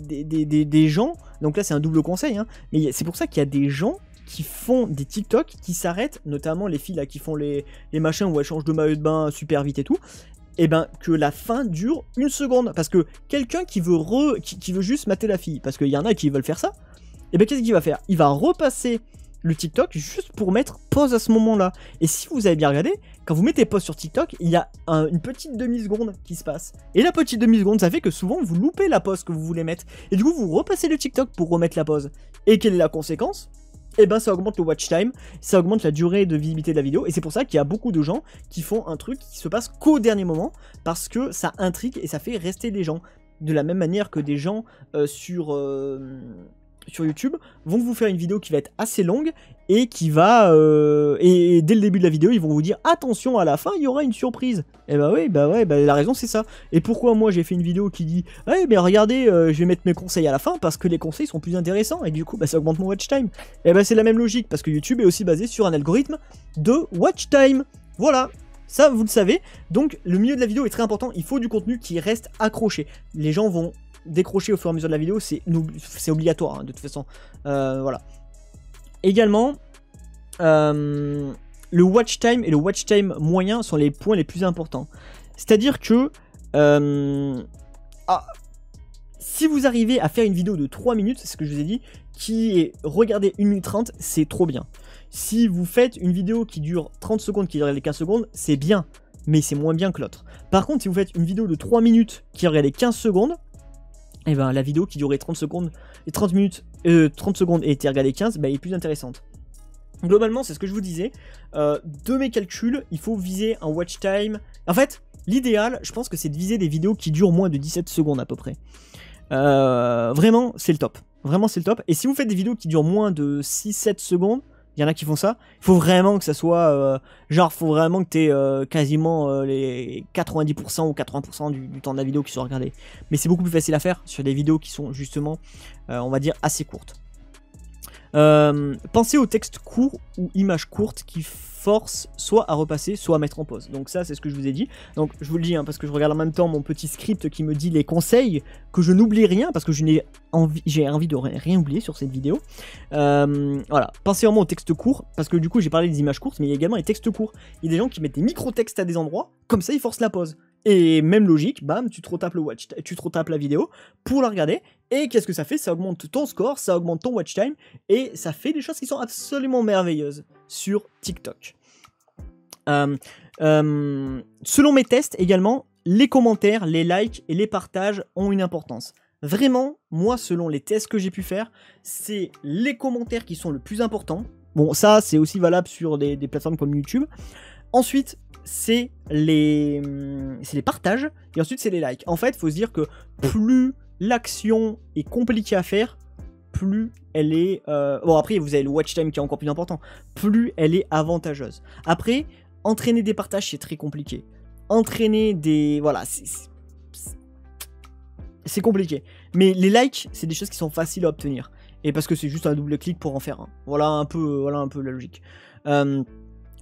gens, donc là c'est un double conseil, hein, mais c'est pour ça qu'il y a des gens qui font des TikTok qui s'arrêtent, notamment les filles là qui font les machins où elles changent de maillot de bain super vite et tout, et ben que la fin dure 1 seconde. Parce que quelqu'un qui veut juste mater la fille, parce qu'il y en a qui veulent faire ça, et ben qu'est-ce qu'il va faire? Il va repasser le TikTok juste pour mettre pause à ce moment-là. Et si vous avez bien regardé, quand vous mettez pause sur TikTok, il y a une petite demi-seconde qui se passe. Et la petite demi-seconde, ça fait que souvent vous loupez la pause que vous voulez mettre. Et du coup, vous repassez le TikTok pour remettre la pause. Et quelle est la conséquence? Et ben ça augmente le watch time, ça augmente la durée de visibilité de la vidéo, et c'est pour ça qu'il y a beaucoup de gens qui font un truc qui se passe qu'au dernier moment, parce que ça intrigue et ça fait rester les gens. De la même manière que des gens sur YouTube vont vous faire une vidéo qui va être assez longue et qui va et dès le début de la vidéo ils vont vous dire attention, à la fin il y aura une surprise. Et bah oui, la raison c'est ça. Et pourquoi moi j'ai fait une vidéo qui dit ouais mais regardez, je vais mettre mes conseils à la fin parce que les conseils sont plus intéressants et du coup ça augmente mon watch time. Et bah c'est la même logique parce que YouTube est aussi basé sur un algorithme de watch time. Voilà. Ça, vous le savez. Donc, le milieu de la vidéo est très important. Il faut du contenu qui reste accroché. Les gens vont décrocher au fur et à mesure de la vidéo. C'est obligatoire, hein, de toute façon. Voilà. Également, le watch time et le watch time moyen sont les points les plus importants. C'est-à-dire que... si vous arrivez à faire une vidéo de 3 minutes, c'est ce que je vous ai dit, qui est regardez 1 minute 30, c'est trop bien. Si vous faites une vidéo qui dure 30 secondes, qui dure les 15 secondes, c'est bien, mais c'est moins bien que l'autre. Par contre, si vous faites une vidéo de 3 minutes qui dure les 15 secondes, et ben la vidéo qui durait 30 secondes, et 30 secondes et était regardée 15, est plus intéressante. Globalement, c'est ce que je vous disais. De mes calculs, il faut viser un watch time. En fait, l'idéal, je pense que c'est de viser des vidéos qui durent moins de 17 secondes à peu près. Vraiment, c'est le top. Vraiment, c'est le top. Et si vous faites des vidéos qui durent moins de 6-7 secondes, il y en a qui font ça, il faut vraiment que ça soit... faut vraiment que tu aies quasiment les 90% ou 80% du temps de la vidéo qui soit regardé. Mais c'est beaucoup plus facile à faire sur des vidéos qui sont justement, on va dire, assez courtes. Pensez aux textes courts ou images courtes qui forcent soit à repasser, soit à mettre en pause. Donc ça, c'est ce que je vous ai dit. Donc je vous le dis, hein, parce que je regarde en même temps mon petit script qui me dit les conseils, que je n'oublie rien, parce que j'ai envie de rien oublier sur cette vidéo. Voilà, pensez vraiment aux textes courts, parce que du coup j'ai parlé des images courtes, mais il y a également les textes courts. Il y a des gens qui mettent des micro-textes à des endroits, comme ça ils forcent la pause. Et même logique, bam, tu te retapes la vidéo pour la regarder. Et qu'est-ce que ça fait? Ça augmente ton score, ça augmente ton watch time, et ça fait des choses qui sont absolument merveilleuses sur TikTok. Selon mes tests également, les commentaires, les likes et les partages ont une importance. Vraiment, moi, selon les tests que j'ai pu faire, c'est les commentaires qui sont le plus importants. Bon, ça, c'est aussi valable sur des plateformes comme YouTube. Ensuite, c'est les partages, et ensuite, c'est les likes. En fait, il faut se dire que plus l'action est compliquée à faire, plus elle est... Bon, après, vous avez le watch time qui est encore plus important. Plus elle est avantageuse. Après, entraîner des partages, c'est très compliqué. Entraîner des... Voilà, c'est compliqué. Mais les likes, c'est des choses qui sont faciles à obtenir. Et parce que c'est juste un double clic pour en faire un. Voilà un peu la logique.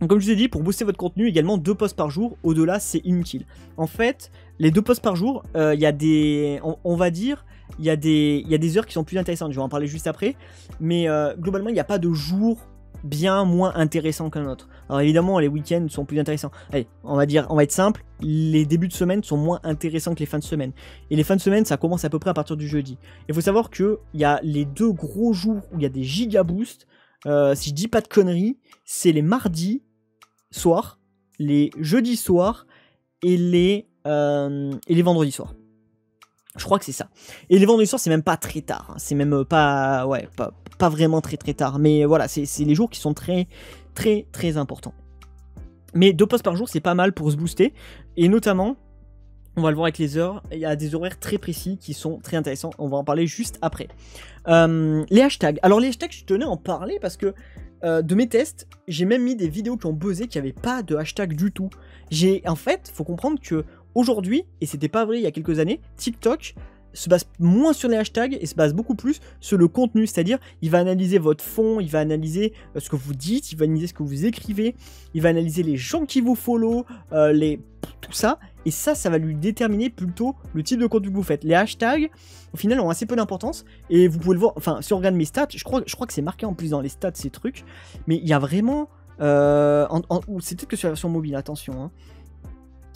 Comme je vous ai dit, pour booster votre contenu, également 2 posts par jour, au-delà c'est inutile. En fait, les 2 posts par jour, il y a des... On va dire, il y a des heures qui sont plus intéressantes, je vais en parler juste après. Mais globalement, il n'y a pas de jour bien moins intéressant qu'un autre. Alors évidemment, les week-ends sont plus intéressants. Allez, on va être simple, les débuts de semaine sont moins intéressants que les fins de semaine. Et les fins de semaine, ça commence à peu près à partir du jeudi. Il faut savoir qu'il y a les 2 gros jours où il y a des giga boosts. Si je dis pas de conneries, c'est les mardis soirs, les jeudis soirs et les vendredis soirs. Je crois que c'est ça. Et les vendredis soirs, c'est même pas très tard. Hein. C'est même pas, ouais, pas vraiment très tard. Mais voilà, c'est les jours qui sont très importants. Mais 2 posts par jour, c'est pas mal pour se booster. Et notamment, on va le voir avec les heures, il y a des horaires très précis qui sont très intéressants. On va en parler juste après. Les hashtags. Alors les hashtags, je tenais à en parler parce que de mes tests, j'ai même mis des vidéos qui ont buzzé qui n'avaient pas de hashtag du tout. En fait, faut comprendre que aujourd'hui, et c'était pas vrai il y a quelques années, TikTok se base moins sur les hashtags et se base beaucoup plus sur le contenu, c'est-à-dire il va analyser votre fond, il va analyser ce que vous dites, il va analyser ce que vous écrivez, il va analyser les gens qui vous follow, tout ça, et ça va lui déterminer plutôt le type de contenu que vous faites. Les hashtags, au final, ont assez peu d'importance, et vous pouvez le voir, enfin, si on regarde mes stats, je crois que c'est marqué en plus dans les stats, ces trucs, mais il y a vraiment, c'est peut-être que sur la version mobile, attention, hein.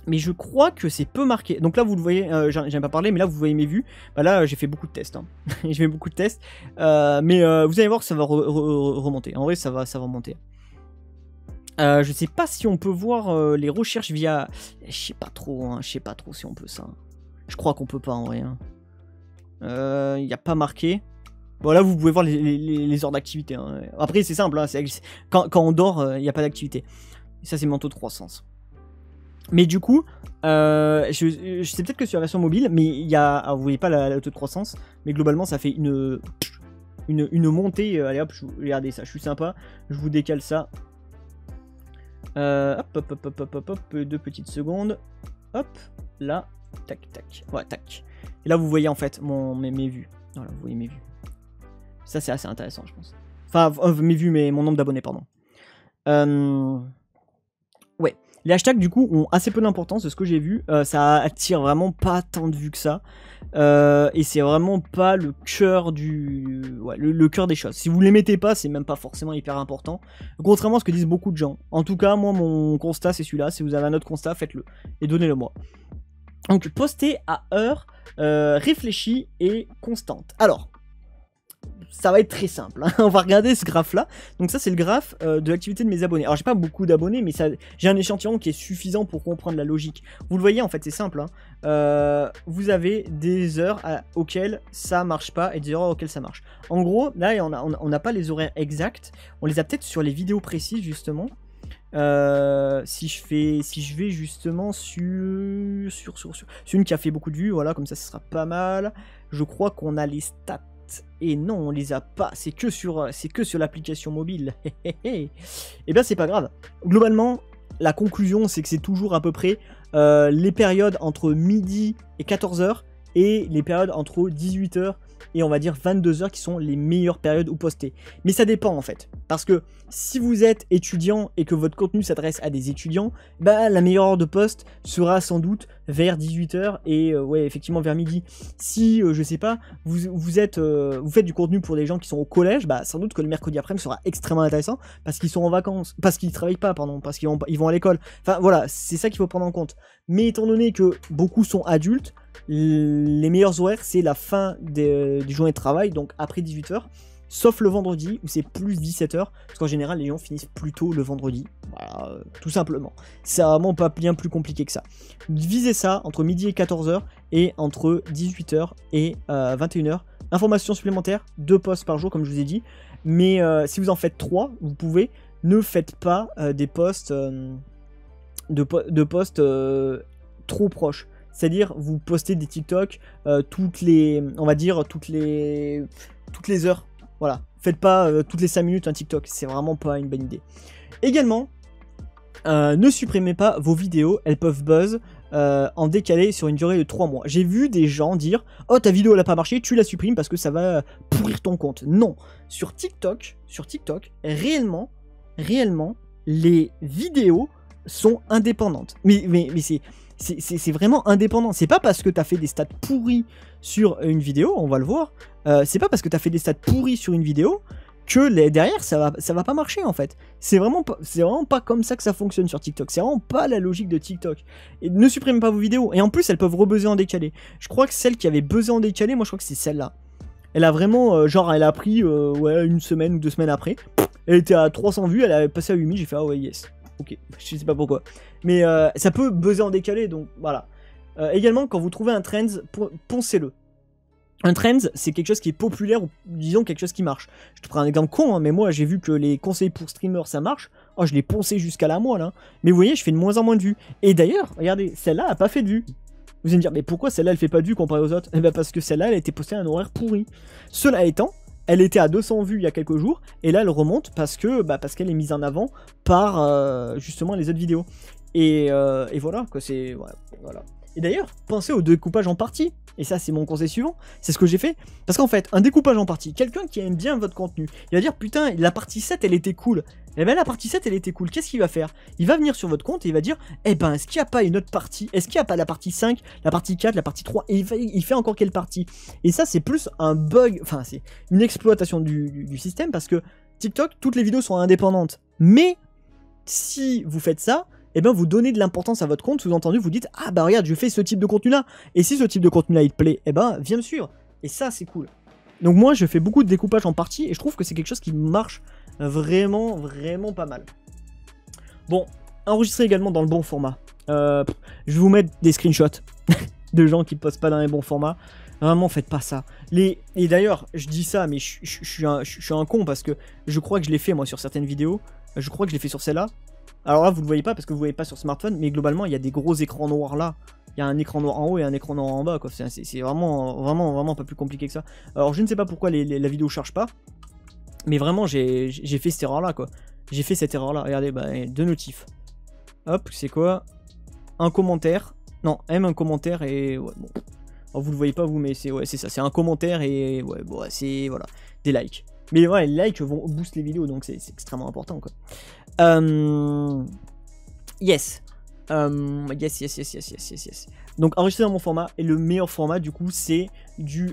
Mais je crois que c'est peu marqué. Donc là, vous le voyez, j'en ai pas parlé, mais là, vous voyez mes vues. Bah là, j'ai fait beaucoup de tests. Hein. J'ai fait beaucoup de tests. Mais vous allez voir que ça va remonter. En vrai, ça va remonter. Je sais pas si on peut voir les recherches via... Je sais pas trop, hein. Je sais pas trop si on peut ça. Je crois qu'on peut pas, en vrai. Il n'y a pas marqué. Bon, là, vous pouvez voir les heures d'activité. Hein. Après, c'est simple. Hein. Quand on dort, il n'y a pas d'activité. Et ça, c'est mon taux de croissance. Mais du coup, je sais peut-être que sur la version mobile, mais il y a, alors vous voyez pas la taux de croissance, mais globalement ça fait une montée. Allez hop, regardez ça, je suis sympa, je vous décale ça. Hop, 2 petites secondes. Hop, là, tac, ouais, tac. Et là vous voyez en fait mes vues. Voilà, vous voyez mes vues. Ça c'est assez intéressant, je pense. Enfin, mes vues, mais mon nombre d'abonnés, pardon. Ouais. Les hashtags du coup ont assez peu d'importance de ce que j'ai vu, ça attire vraiment pas tant de vues que ça, et c'est vraiment pas le cœur le cœur des choses. Si vous les mettez pas, c'est même pas forcément hyper important, contrairement à ce que disent beaucoup de gens. En tout cas, moi mon constat c'est celui-là, si vous avez un autre constat, faites-le, et donnez-le moi. Donc postez à heure réfléchie et constante. Alors, ça va être très simple, hein. On va regarder ce graphe là. Donc ça c'est le graphe de l'activité de mes abonnés. Alors j'ai pas beaucoup d'abonnés, mais j'ai un échantillon qui est suffisant pour comprendre la logique. Vous le voyez en fait, c'est simple, hein. Vous avez des heures auxquelles ça marche pas et des heures auxquelles ça marche. En gros là on n'a pas les horaires exacts, on les a peut-être sur les vidéos précises justement. Si je vais justement sur une qui a fait beaucoup de vues, voilà, comme ça sera pas mal. Je crois qu'on a les stats. Et non, on les a pas, c'est que sur l'application mobile. Et bien c'est pas grave. Globalement, la conclusion c'est que c'est toujours à peu près les périodes entre midi et 14h et les périodes entre 18h et on va dire 22h qui sont les meilleures périodes où poster. Mais ça dépend en fait, parce que si vous êtes étudiant et que votre contenu s'adresse à des étudiants, bah la meilleure heure de post sera sans doute vers 18h et ouais effectivement vers midi. Si je sais pas, vous faites du contenu pour des gens qui sont au collège, bah sans doute que le mercredi après-midi sera extrêmement intéressant parce qu'ils sont en vacances, parce qu'ils travaillent pas, pardon, parce qu'ils vont à l'école. Enfin voilà, c'est ça qu'il faut prendre en compte. Mais étant donné que beaucoup sont adultes, les meilleurs horaires c'est la fin des journées de travail, donc après 18h, sauf le vendredi où c'est plus 17h, parce qu'en général les gens finissent plus tôt le vendredi, voilà, tout simplement. C'est vraiment pas bien plus compliqué que ça. Visez ça entre midi et 14h et entre 18h et 21h. Informations supplémentaires, 2 posts par jour comme je vous ai dit, mais si vous en faites 3, vous pouvez, ne faites pas des posts de posts trop proches. C'est-à-dire, vous postez des TikTok toutes les heures. Voilà. Faites pas toutes les 5 minutes un TikTok. C'est vraiment pas une bonne idée. Également, ne supprimez pas vos vidéos. Elles peuvent buzz en décalé sur une durée de 3 mois. J'ai vu des gens dire « Oh, ta vidéo elle a pas marché, tu la supprimes parce que ça va pourrir ton compte. » Non. Sur TikTok, réellement, les vidéos sont indépendantes. Mais c'est vraiment indépendant. C'est pas parce que tu as fait des stats pourris sur une vidéo, on va le voir. C'est pas parce que tu as fait des stats pourris sur une vidéo que derrière ça va pas marcher en fait. C'est vraiment pas comme ça que ça fonctionne sur TikTok. C'est vraiment pas la logique de TikTok. Et ne supprimez pas vos vidéos. Et en plus elles peuvent rebuzzer en décalé. Je crois que celle qui avait buzzé en décalé, moi je crois que c'est celle-là. Elle a vraiment, genre elle a pris ouais, 1 semaine ou 2 semaines après. Elle était à 300 vues, elle a passé à 8000, j'ai fait ah ouais yes. Ok, je sais pas pourquoi. Mais ça peut buzzer en décalé, donc voilà. Également, quand vous trouvez un trend, poncez-le. Un trend, c'est quelque chose qui est populaire, ou disons quelque chose qui marche. Je te prends un exemple con, hein, mais moi j'ai vu que les conseils pour streamers ça marche. Oh, je l'ai poncé jusqu'à la moelle. Hein. Mais vous voyez, je fais de moins en moins de vues. Et d'ailleurs, regardez, celle-là a pas fait de vues. Vous allez me dire, mais pourquoi celle-là elle fait pas de vues comparée aux autres? Eh bien parce que celle-là elle a été postée à un horaire pourri. Cela étant, elle était à 200 vues il y a quelques jours, et là elle remonte parce qu'elle est mise en avant par justement les autres vidéos. Et voilà, quoi, c'est... Voilà. Et d'ailleurs, pensez au découpage en parties. Et ça, c'est mon conseil suivant. C'est ce que j'ai fait. Parce qu'en fait, un découpage en parties, quelqu'un qui aime bien votre contenu, il va dire, putain, la partie 7, elle était cool. Eh ben, la partie 7, elle était cool. Qu'est-ce qu'il va faire? Il va venir sur votre compte et il va dire, eh ben, est-ce qu'il n'y a pas une autre partie? Est-ce qu'il n'y a pas la partie 5, la partie 4, la partie 3? Et il fait encore quelle partie? Et ça, c'est plus un bug, enfin, c'est une exploitation du système parce que TikTok, toutes les vidéos sont indépendantes. Mais, si vous faites ça, eh ben vous donnez de l'importance à votre compte, sous-entendu vous dites ah bah regarde je fais ce type de contenu là, et si ce type de contenu là il te plaît, eh ben viens me suivre, et ça c'est cool. Donc moi je fais beaucoup de découpage en parties et je trouve que c'est quelque chose qui marche vraiment pas mal. Bon, enregistrez également dans le bon format. Je vais vous mettre des screenshots de gens qui postent pas dans les bons formats. Vraiment faites pas ça. Et d'ailleurs je dis ça mais je suis un con parce que je crois que je l'ai fait moi sur certaines vidéos. Je crois que je l'ai fait sur celle-là. Alors là, vous ne le voyez pas parce que vous ne voyez pas sur smartphone, mais globalement, il y a des gros écrans noirs là. Il y a un écran noir en haut et un écran noir en bas, quoi. C'est vraiment pas plus compliqué que ça. Alors, je ne sais pas pourquoi la vidéo ne charge pas, mais vraiment, j'ai fait cette erreur-là, quoi. J'ai fait cette erreur-là. Regardez, bah, 2 notifs. Hop, c'est quoi? Un commentaire. Non, un commentaire et... Ouais, bon. Alors, vous le voyez pas, vous, mais c'est ça. C'est un commentaire et... Ouais, bon, c'est... Voilà. Des likes. Mais ouais, les likes vont booster les vidéos, donc c'est extrêmement important, quoi. Yes. Yes. Donc enregistrer dans mon format, et le meilleur format du coup c'est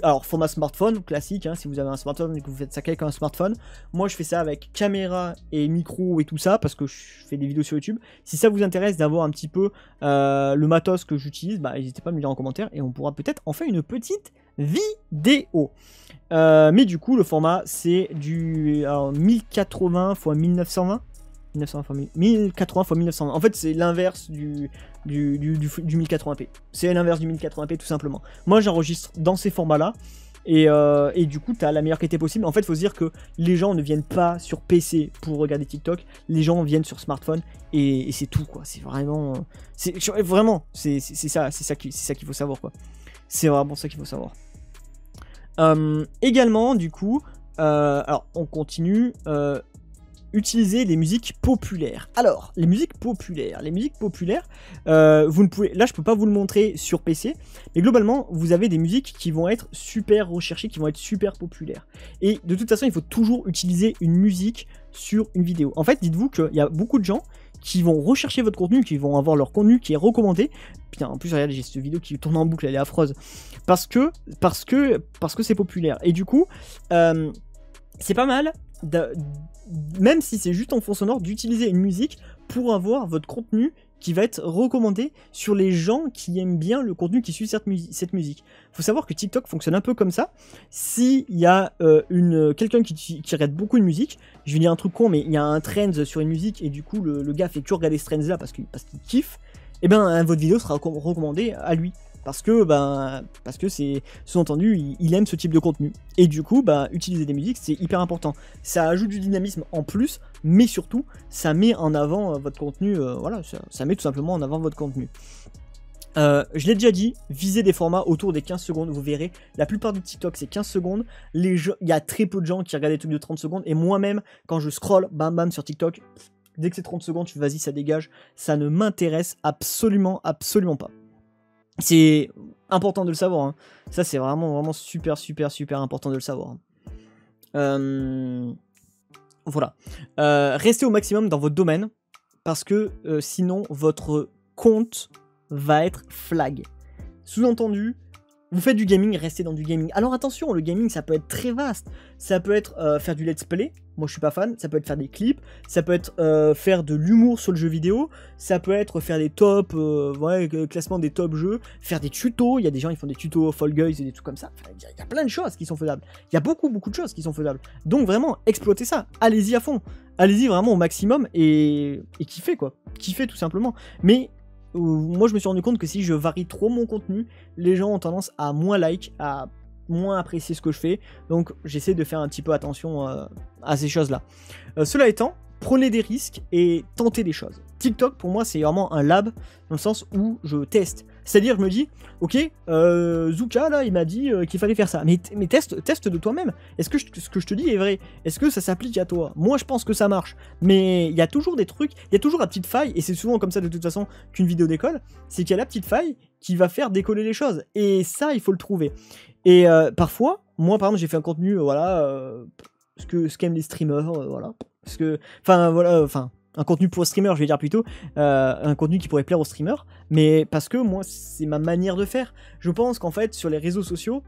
alors format smartphone classique, hein, si vous avez un smartphone et que vous faites ça avec un smartphone. Moi je fais ça avec caméra et micro et tout ça parce que je fais des vidéos sur YouTube. Si ça vous intéresse d'avoir un petit peu le matos que j'utilise, bah n'hésitez pas à me le dire en commentaire et on pourra peut-être en faire une petite vidéo. Mais du coup le format c'est du 1080 x 1920. 1080 x 1920. En fait, c'est l'inverse du 1080p. C'est l'inverse du 1080p tout simplement. Moi, j'enregistre dans ces formats-là. Et du coup, tu as la meilleure qualité possible. En fait, il faut se dire que les gens ne viennent pas sur PC pour regarder TikTok. Les gens viennent sur smartphone. Et c'est tout, quoi. C'est vraiment... Vraiment, c'est ça qu'il faut savoir, quoi. C'est vraiment ça qu'il faut savoir. Également, du coup... alors, on continue... utiliser les musiques populaires. Alors, les musiques populaires, vous ne pouvez, là je peux pas vous le montrer sur PC, mais globalement, vous avez des musiques qui vont être super recherchées, qui vont être super populaires. Et de toute façon, il faut toujours utiliser une musique sur une vidéo. En fait, dites-vous qu'il y a beaucoup de gens qui vont rechercher votre contenu, qui vont avoir leur contenu qui est recommandé. Putain, en plus, regardez, j'ai cette vidéo qui tourne en boucle, elle est affreuse. Parce que c'est populaire. Et du coup, c'est pas mal, même si c'est juste en fond sonore, d'utiliser une musique pour avoir votre contenu qui va être recommandé sur les gens qui aiment bien le contenu qui suit cette musique. Il faut savoir que TikTok fonctionne un peu comme ça. S'il y a quelqu'un qui regarde beaucoup de musique, je vais dire un truc con, mais il y a un trend sur une musique et du coup le gars fait que regarder ce trend là parce qu'il kiffe, et ben votre vidéo sera recommandée à lui. Parce que c'est sous-entendu, il aime ce type de contenu. Et du coup, utiliser des musiques, c'est hyper important. Ça ajoute du dynamisme en plus, mais surtout, ça met en avant votre contenu. Voilà, ça met tout simplement en avant votre contenu. Je l'ai déjà dit, visez des formats autour des 15 secondes, vous verrez, la plupart du TikTok c'est 15 secondes, il y a très peu de gens qui regardent des trucs de 30 secondes, et moi-même, quand je scroll, bam bam sur TikTok, dès que c'est 30 secondes, je fais vas-y, ça dégage, ça ne m'intéresse absolument pas. C'est important de le savoir, hein. Ça c'est vraiment super important de le savoir. Voilà. Restez au maximum dans votre domaine, parce que sinon votre compte va être flag. Sous-entendu, Vous faites du gaming, restez dans du gaming. Alors attention, le gaming, ça peut être très vaste. Ça peut être faire du let's play. Moi, je suis pas fan. Ça peut être faire des clips. Ça peut être faire de l'humour sur le jeu vidéo. Ça peut être faire des tops, classement des top jeux. Faire des tutos. Il y a des gens qui font des tutos Fall Guys et des trucs comme ça. Enfin, il y a plein de choses qui sont faisables. Il y a beaucoup de choses qui sont faisables. Donc vraiment, exploitez ça. Allez-y à fond. Allez-y vraiment au maximum et kiffez quoi. Kiffez tout simplement. Mais moi je me suis rendu compte que si je varie trop mon contenu, les gens ont tendance à moins like, à moins apprécier ce que je fais, donc j'essaie de faire un petit peu attention à ces choses là. Cela étant, prenez des risques et tentez des choses. TikTok pour moi c'est vraiment un lab, dans le sens où je teste. C'est-à-dire je me dis, ok, Zuka là il m'a dit qu'il fallait faire ça, mais teste de toi-même. Est-ce que ce que je te dis est vrai? Est-ce que ça s'applique à toi? Moi je pense que ça marche, mais il y a toujours des trucs, il y a toujours la petite faille, et c'est souvent comme ça de toute façon qu'une vidéo décolle, c'est qu'il y a la petite faille qui va faire décoller les choses, et ça il faut le trouver. Et parfois, moi par exemple j'ai fait un contenu, ce qu'aiment les streamers, voilà, parce que, un contenu pour streamer, je vais dire plutôt, un contenu qui pourrait plaire aux streamers, mais parce que moi, c'est ma manière de faire. Je pense qu'en fait, sur les réseaux sociaux,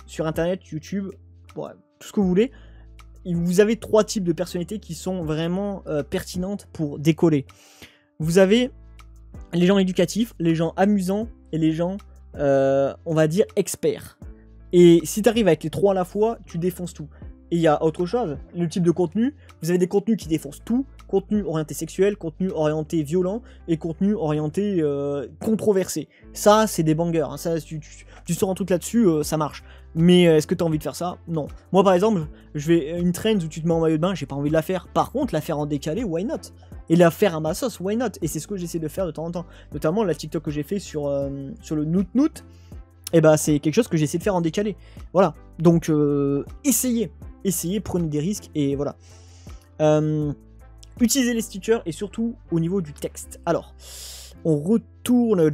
sur Internet, YouTube, tout ce que vous voulez, vous avez 3 types de personnalités qui sont vraiment pertinentes pour décoller. Vous avez les gens éducatifs, les gens amusants et les gens, on va dire, experts. Et si tu arrives avec les 3 à la fois, tu défonces tout. Et il y a autre chose, le type de contenu, vous avez des contenus qui défoncent tout, contenu orienté sexuel, contenu orienté violent, et contenu orienté controversé. Ça, c'est des bangers, hein. Ça, tu sors un truc là-dessus, ça marche. Mais est-ce que tu as envie de faire ça? Non. Moi, par exemple, je vais une trend où tu te mets en maillot de bain, j'ai pas envie de la faire. Par contre, la faire en décalé, why not? Et la faire à ma sauce, why not? Et c'est ce que j'essaie de faire de temps en temps. Notamment, la TikTok que j'ai fait sur le Noot, et bah c'est quelque chose que j'essaie de faire en décalé. Voilà. Donc, essayez, prenez des risques, et voilà. Utilisez les stickers et surtout au niveau du texte. Alors, on retourne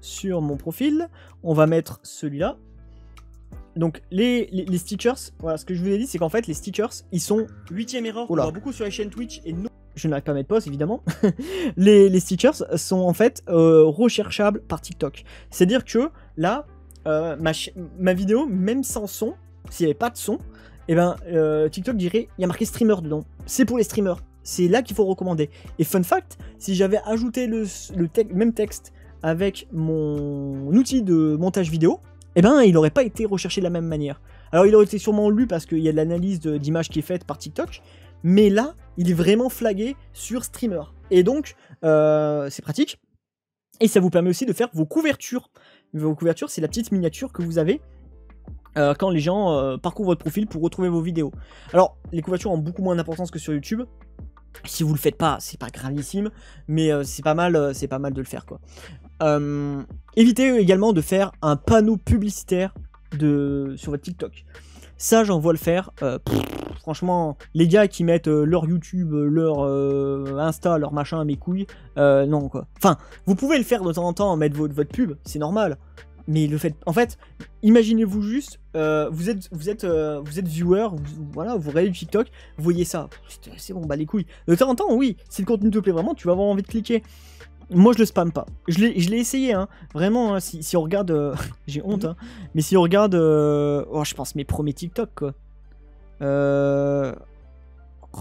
sur mon profil. On va mettre celui-là. Donc, les stickers, voilà, ce que je vous ai dit, c'est qu'en fait, les stickers, ils sont 8ème erreur. On voit beaucoup sur la chaîne Twitch et non. Je n'arrive pas à mettre pause, évidemment. les stickers sont en fait recherchables par TikTok. C'est-à-dire que là, ma vidéo, même sans son, s'il n'y avait pas de son, et ben TikTok dirait il y a marqué streamer dedans. C'est pour les streamers. C'est là qu'il faut recommander. Et fun fact, si j'avais ajouté le même texte avec mon outil de montage vidéo, et ben il n'aurait pas été recherché de la même manière. Alors il aurait été sûrement lu parce qu'il y a de l'analyse d'image qui est faite par TikTok, mais là il est vraiment flagué sur streamer. Et donc c'est pratique. Et ça vous permet aussi de faire vos couvertures. Vos couvertures, c'est la petite miniature que vous avez quand les gens parcourent votre profil pour retrouver vos vidéos. Alors, les couvertures ont beaucoup moins d'importance que sur YouTube. Si vous le faites pas, c'est pas gravissime, mais c'est pas mal de le faire, quoi. Évitez également de faire un panneau publicitaire sur votre TikTok. Ça, j'en vois le faire. Franchement, les gars qui mettent leur YouTube, leur Insta, leur machin, mes couilles, non, quoi. Enfin, vous pouvez le faire de temps en temps, mettre votre pub, c'est normal. Mais le fait, en fait, imaginez-vous juste, vous êtes viewer, voilà, vous regardez du TikTok, vous voyez ça, c'est bon, bah les couilles. De temps en temps, oui, si le contenu te plaît vraiment, tu vas avoir envie de cliquer. Moi, je le spamme pas. Je l'ai essayé, hein. Vraiment, hein, si on regarde, j'ai honte, hein. Mais si on regarde, je pense mes premiers TikTok, quoi.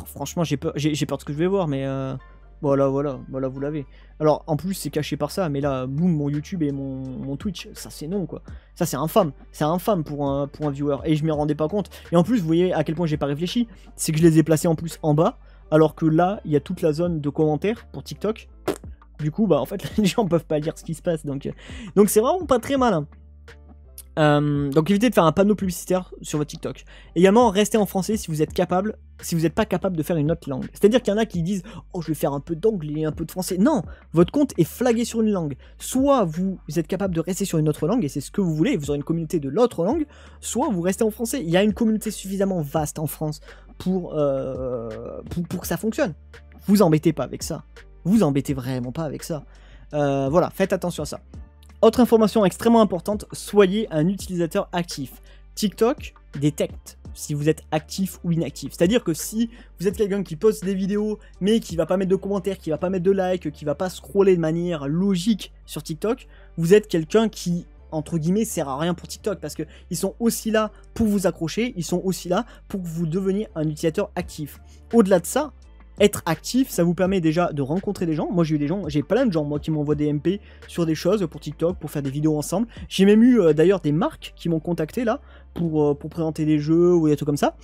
Franchement, j'ai peur de ce que je vais voir, mais voilà, vous l'avez. Alors, en plus, c'est caché par ça, mais là, boum, mon YouTube et mon Twitch, ça c'est non, quoi. Ça c'est infâme. C'est infâme pour un viewer. Et je m'y rendais pas compte. Et en plus, vous voyez à quel point j'ai pas réfléchi. C'est que je les ai placés en plus en bas, alors que là, il y a toute la zone de commentaires pour TikTok. Du coup, bah en fait, les gens peuvent pas lire ce qui se passe. Donc c'est vraiment pas très malin. Donc évitez de faire un panneau publicitaire sur votre TikTok. Également, restez en français si vous n'êtes pas capable de faire une autre langue. C'est-à-dire qu'il y en a qui disent « Oh, je vais faire un peu d'anglais, un peu de français ». Non, votre compte est flagué sur une langue. Soit vous êtes capable de rester sur une autre langue, et c'est ce que vous voulez, et vous aurez une communauté de l'autre langue, soit vous restez en français. Il y a une communauté suffisamment vaste en France pour que ça fonctionne. Vous embêtez pas avec ça. Vous embêtez vraiment pas avec ça. Voilà, faites attention à ça. Autre information extrêmement importante, soyez un utilisateur actif. TikTok détecte si vous êtes actif ou inactif. C'est-à-dire que si vous êtes quelqu'un qui poste des vidéos, mais qui va pas mettre de commentaires, qui va pas mettre de likes, qui va pas scroller de manière logique sur TikTok, vous êtes quelqu'un qui, entre guillemets, sert à rien pour TikTok, parce que ils sont aussi là pour vous accrocher, ils sont aussi là pour que vous deveniez un utilisateur actif. Au-delà de ça, être actif, ça vous permet déjà de rencontrer des gens. Moi, j'ai plein de gens, moi, qui m'envoient des MP sur des choses pour TikTok, pour faire des vidéos ensemble. J'ai même eu, d'ailleurs, des marques qui m'ont contacté, là, pour présenter des jeux ou des trucs comme ça.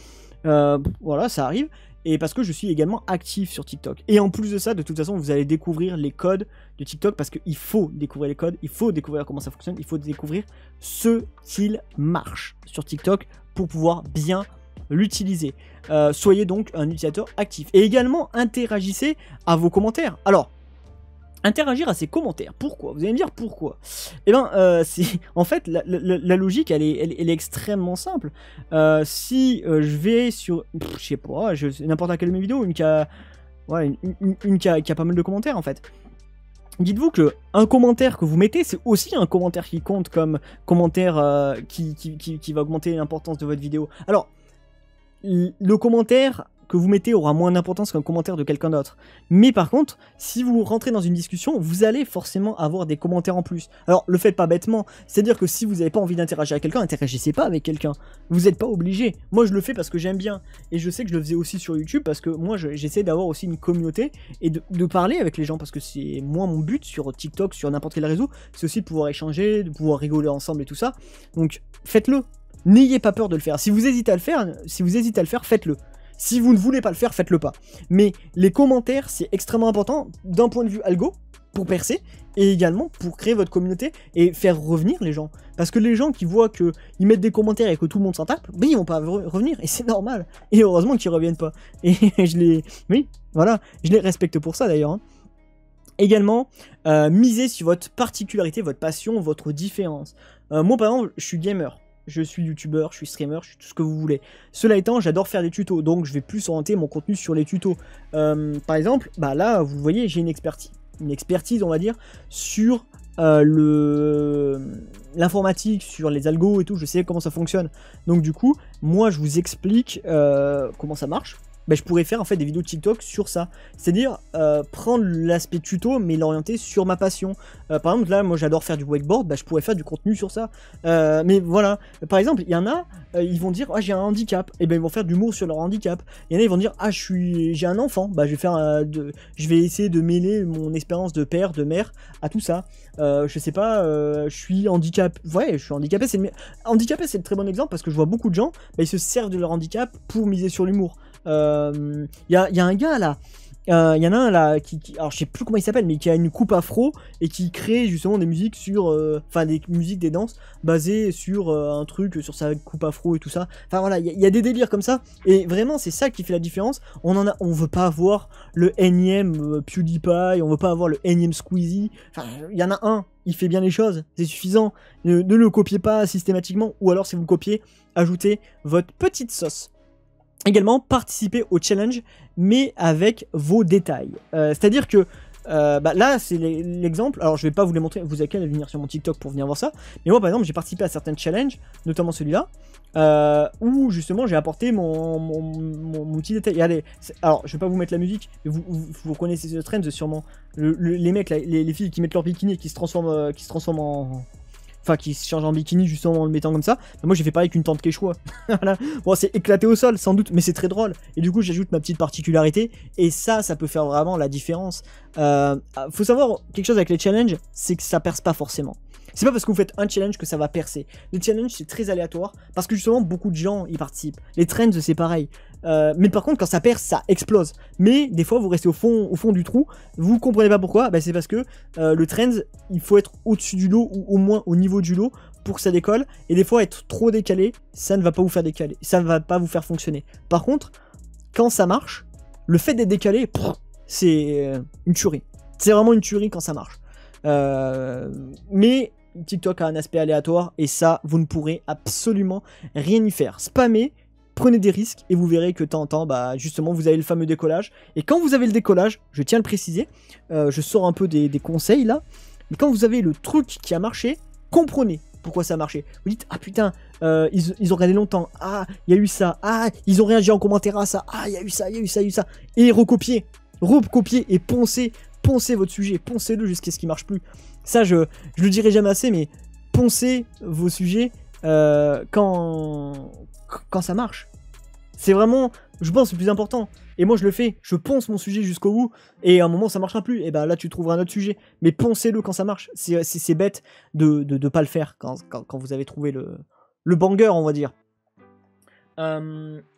Voilà, ça arrive. Et parce que je suis également actif sur TikTok. Et en plus de ça, de toute façon, vous allez découvrir les codes de TikTok, parce qu'il faut découvrir les codes, il faut découvrir comment ça fonctionne, il faut découvrir ce qu'il marche sur TikTok pour pouvoir bien l'utiliser. Soyez donc un utilisateur actif. Et également, interagissez à vos commentaires. Alors, interagir à ces commentaires, pourquoi? Vous allez me dire pourquoi? Eh bien, en fait, la logique, elle est extrêmement simple. Si je vais sur, je sais pas, n'importe quelle vidéo, une qui a pas mal de commentaires, en fait. Dites-vous que un commentaire que vous mettez, c'est aussi un commentaire qui compte comme commentaire qui va augmenter l'importance de votre vidéo. Alors, le commentaire que vous mettez aura moins d'importance qu'un commentaire de quelqu'un d'autre. Mais par contre, si vous rentrez dans une discussion, vous allez forcément avoir des commentaires en plus. Alors, le faites pas bêtement. C'est-à-dire que si vous n'avez pas envie d'interagir avec quelqu'un, interagissez pas avec quelqu'un. Vous n'êtes pas obligé. Moi, je le fais parce que j'aime bien. Et je sais que je le faisais aussi sur YouTube parce que moi, j'essaie d'avoir aussi une communauté et de parler avec les gens, parce que c'est moi mon but sur TikTok, sur n'importe quel réseau, c'est aussi de pouvoir échanger, de pouvoir rigoler ensemble et tout ça. Donc, faites-le. N'ayez pas peur de le faire. Si vous hésitez à le faire, faites-le. Si vous ne voulez pas le faire, faites-le pas. Mais les commentaires, c'est extrêmement important d'un point de vue algo, pour percer, et également pour créer votre communauté et faire revenir les gens. Parce que les gens qui voient qu'ils mettent des commentaires et que tout le monde s'en tape, ben ils vont pas revenir, et c'est normal. Et heureusement qu'ils reviennent pas. Et oui, voilà, je les respecte pour ça d'ailleurs. Hein. Également, misez sur votre particularité, votre passion, votre différence. Moi par exemple, je suis gamer. Je suis youtubeur, je suis streamer, je suis tout ce que vous voulez. Cela étant, j'adore faire des tutos, donc je vais plus orienter mon contenu sur les tutos. Par exemple, bah là, vous voyez, j'ai une expertise, on va dire, sur l'informatique, sur les algos et tout, je sais comment ça fonctionne. Donc du coup, moi, je vous explique comment ça marche. Bah, je pourrais faire en fait des vidéos TikTok sur ça. C'est-à-dire prendre l'aspect tuto mais l'orienter sur ma passion. Par exemple là moi j'adore faire du wakeboard, bah, je pourrais faire du contenu sur ça. Mais voilà, par exemple il y en a, ils vont dire ah j'ai un handicap, et ben ils vont faire de l'humour sur leur handicap. Il y en a ils vont dire ah j'ai un enfant, bah je vais essayer de mêler mon expérience de père, de mère à tout ça. Je sais pas, je suis handicapé, ouais je suis handicapé, handicapé c'est le très bon exemple parce que je vois beaucoup de gens, bah, ils se servent de leur handicap pour miser sur l'humour. Il y a un gars là, il y en a un là alors je sais plus comment il s'appelle, mais qui a une coupe afro et qui crée justement des musiques sur, enfin des musiques, des danses basées sur un truc, sur sa coupe afro et tout ça. Enfin voilà, il y a des délires comme ça et vraiment c'est ça qui fait la différence. On veut pas avoir le énième PewDiePie, on veut pas avoir le énième Squeezie. Enfin il y en a un, il fait bien les choses, c'est suffisant. Ne le copiez pas systématiquement, ou alors si vous le copiez, ajoutez votre petite sauce. Également, participez au challenge, mais avec vos détails. C'est-à-dire que, bah là, c'est l'exemple. Alors, je vais pas vous les montrer, vous avez qu'à venir sur mon TikTok pour venir voir ça. Mais moi, par exemple, j'ai participé à certains challenges, notamment celui-là, où justement, j'ai apporté mon petit détail. Regardez, alors, je vais pas vous mettre la musique, mais vous connaissez ce trend sûrement. Les mecs, là, les filles qui mettent leur bikini et qui se transforment en... Enfin, qui se change en bikini justement en le mettant comme ça. Moi j'ai fait pareil qu'une tante quechua. Voilà. Bon, c'est éclaté au sol sans doute, mais c'est très drôle. Et du coup j'ajoute ma petite particularité. Et ça peut faire vraiment la différence. Faut savoir quelque chose avec les challenges, c'est que ça perce pas forcément. C'est pas parce que vous faites un challenge que ça va percer. Les challenges c'est très aléatoire parce que justement beaucoup de gens y participent. Les trends c'est pareil. Mais par contre quand ça perce ça explose. Mais des fois vous restez au fond du trou. Vous comprenez pas pourquoi, bah, c'est parce que le trend il faut être au-dessus du lot ou au moins au niveau du lot pour que ça décolle. Et des fois être trop décalé ça ne va pas vous faire décaler. Ça ne va pas vous faire fonctionner. Par contre quand ça marche, le fait d'être décalé c'est une tuerie. C'est vraiment une tuerie quand ça marche. Mais TikTok a un aspect aléatoire et ça, vous ne pourrez absolument rien y faire. Spammez, prenez des risques et vous verrez que de temps en temps, bah, justement, vous avez le fameux décollage. Et quand vous avez le décollage, je tiens à le préciser, je sors un peu des conseils là, mais quand vous avez le truc qui a marché, comprenez pourquoi ça a marché. Vous dites, ah putain, ils ont regardé longtemps, ah, il y a eu ça, ah, ils ont réagi en commentaire à ça, ah, il y a eu ça, il y a eu ça, il y a eu ça. Et recopier et poncez votre sujet, poncez-le jusqu'à ce qu'il marche plus. Ça, je le dirai jamais assez, mais poncez vos sujets quand ça marche. C'est vraiment, je pense, le plus important. Et moi, je le fais. Je ponce mon sujet jusqu'au bout. Et à un moment, ça marchera plus. Et ben là, tu trouveras un autre sujet. Mais poncez-le quand ça marche. C'est bête de pas le faire quand vous avez trouvé le banger, on va dire.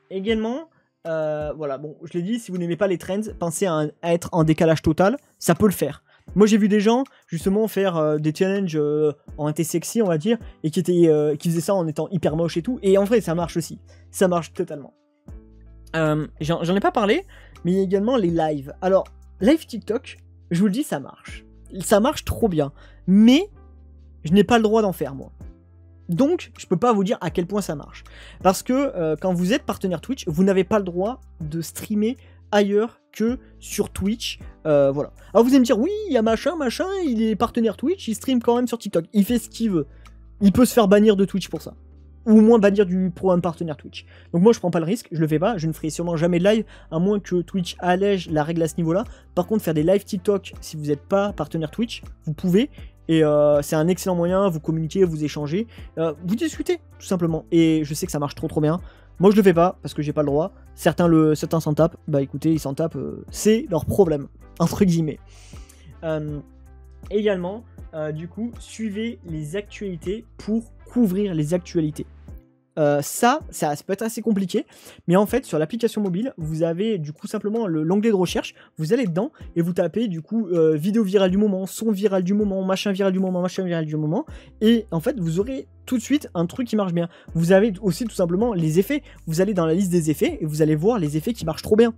Également, voilà, bon, je l'ai dit, si vous n'aimez pas les trends, pensez à être en décalage total. Ça peut le faire. Moi, j'ai vu des gens, justement, faire des challenges en été sexy, on va dire, et qui faisaient ça en étant hyper moche et tout. Et en vrai, ça marche aussi. Ça marche totalement. J'en ai pas parlé, mais il y a également les lives. Alors, live TikTok, je vous le dis, ça marche. Ça marche trop bien. Mais, je n'ai pas le droit d'en faire, moi. Donc, je peux pas vous dire à quel point ça marche. Parce que quand vous êtes partenaire Twitch, vous n'avez pas le droit de streamer ailleurs que sur Twitch. Voilà. Alors, vous allez me dire, oui, il y a machin, il est partenaire Twitch, il stream quand même sur TikTok. Il fait ce qu'il veut. Il peut se faire bannir de Twitch pour ça. Ou au moins bannir du programme partenaire Twitch. Donc moi je prends pas le risque, je le fais pas, je ne ferai sûrement jamais de live, à moins que Twitch allège la règle à ce niveau-là. Par contre, faire des live TikTok, si vous n'êtes pas partenaire Twitch, vous pouvez, et c'est un excellent moyen, vous communiquez, vous échangez, vous discutez, tout simplement. Et je sais que ça marche trop bien. Moi je le fais pas, parce que j'ai pas le droit. Certains s'en tapent, bah écoutez, ils s'en tapent, c'est leur problème, entre guillemets. Également, du coup, suivez les actualités pour couvrir les actualités. Ça peut être assez compliqué, mais en fait sur l'application mobile vous avez du coup simplement l'onglet de recherche, vous allez dedans et vous tapez du coup vidéo virale du moment, son viral du moment, machin viral du moment, et en fait vous aurez tout de suite un truc qui marche bien. Vous avez aussi tout simplement les effets, vous allez dans la liste des effets et vous allez voir les effets qui marchent trop bien.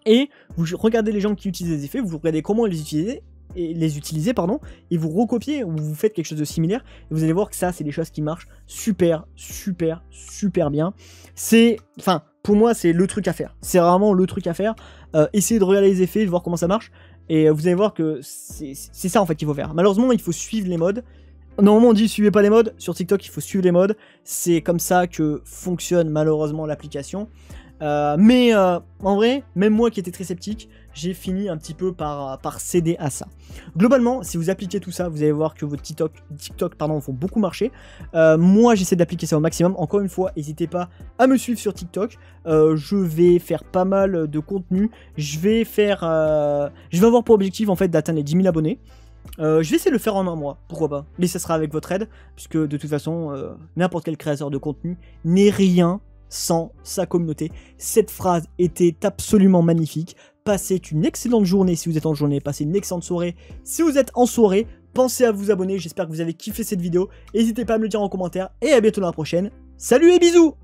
Et vous regardez les gens qui utilisent les effets, vous regardez comment les utiliser, et vous recopiez ou vous faites quelque chose de similaire et vous allez voir que ça c'est des choses qui marchent super bien. Enfin pour moi c'est le truc à faire, c'est vraiment le truc à faire. Essayez de regarder les effets, de voir comment ça marche et vous allez voir que c'est ça en fait qu'il faut faire. Malheureusement il faut suivre les modes. Normalement on dit suivez pas les modes, sur TikTok il faut suivre les modes, c'est comme ça que fonctionne malheureusement l'application. Mais en vrai, même moi qui étais très sceptique, j'ai fini un petit peu par céder à ça. Globalement, si vous appliquez tout ça, vous allez voir que vos TikTok vont beaucoup marcher. Moi, j'essaie d'appliquer ça au maximum. Encore une fois, n'hésitez pas à me suivre sur TikTok. Je vais faire pas mal de contenu. Je vais avoir pour objectif en fait d'atteindre les 10 000 abonnés. Je vais essayer de le faire en un mois, pourquoi pas. Mais ça sera avec votre aide, puisque de toute façon, n'importe quel créateur de contenu n'est rien sans sa communauté. Cette phrase était absolument magnifique. Passez une excellente journée si vous êtes en journée, passez une excellente soirée si vous êtes en soirée. Pensez à vous abonner, j'espère que vous avez kiffé cette vidéo. N'hésitez pas à me le dire en commentaire et à bientôt dans la prochaine. Salut et bisous!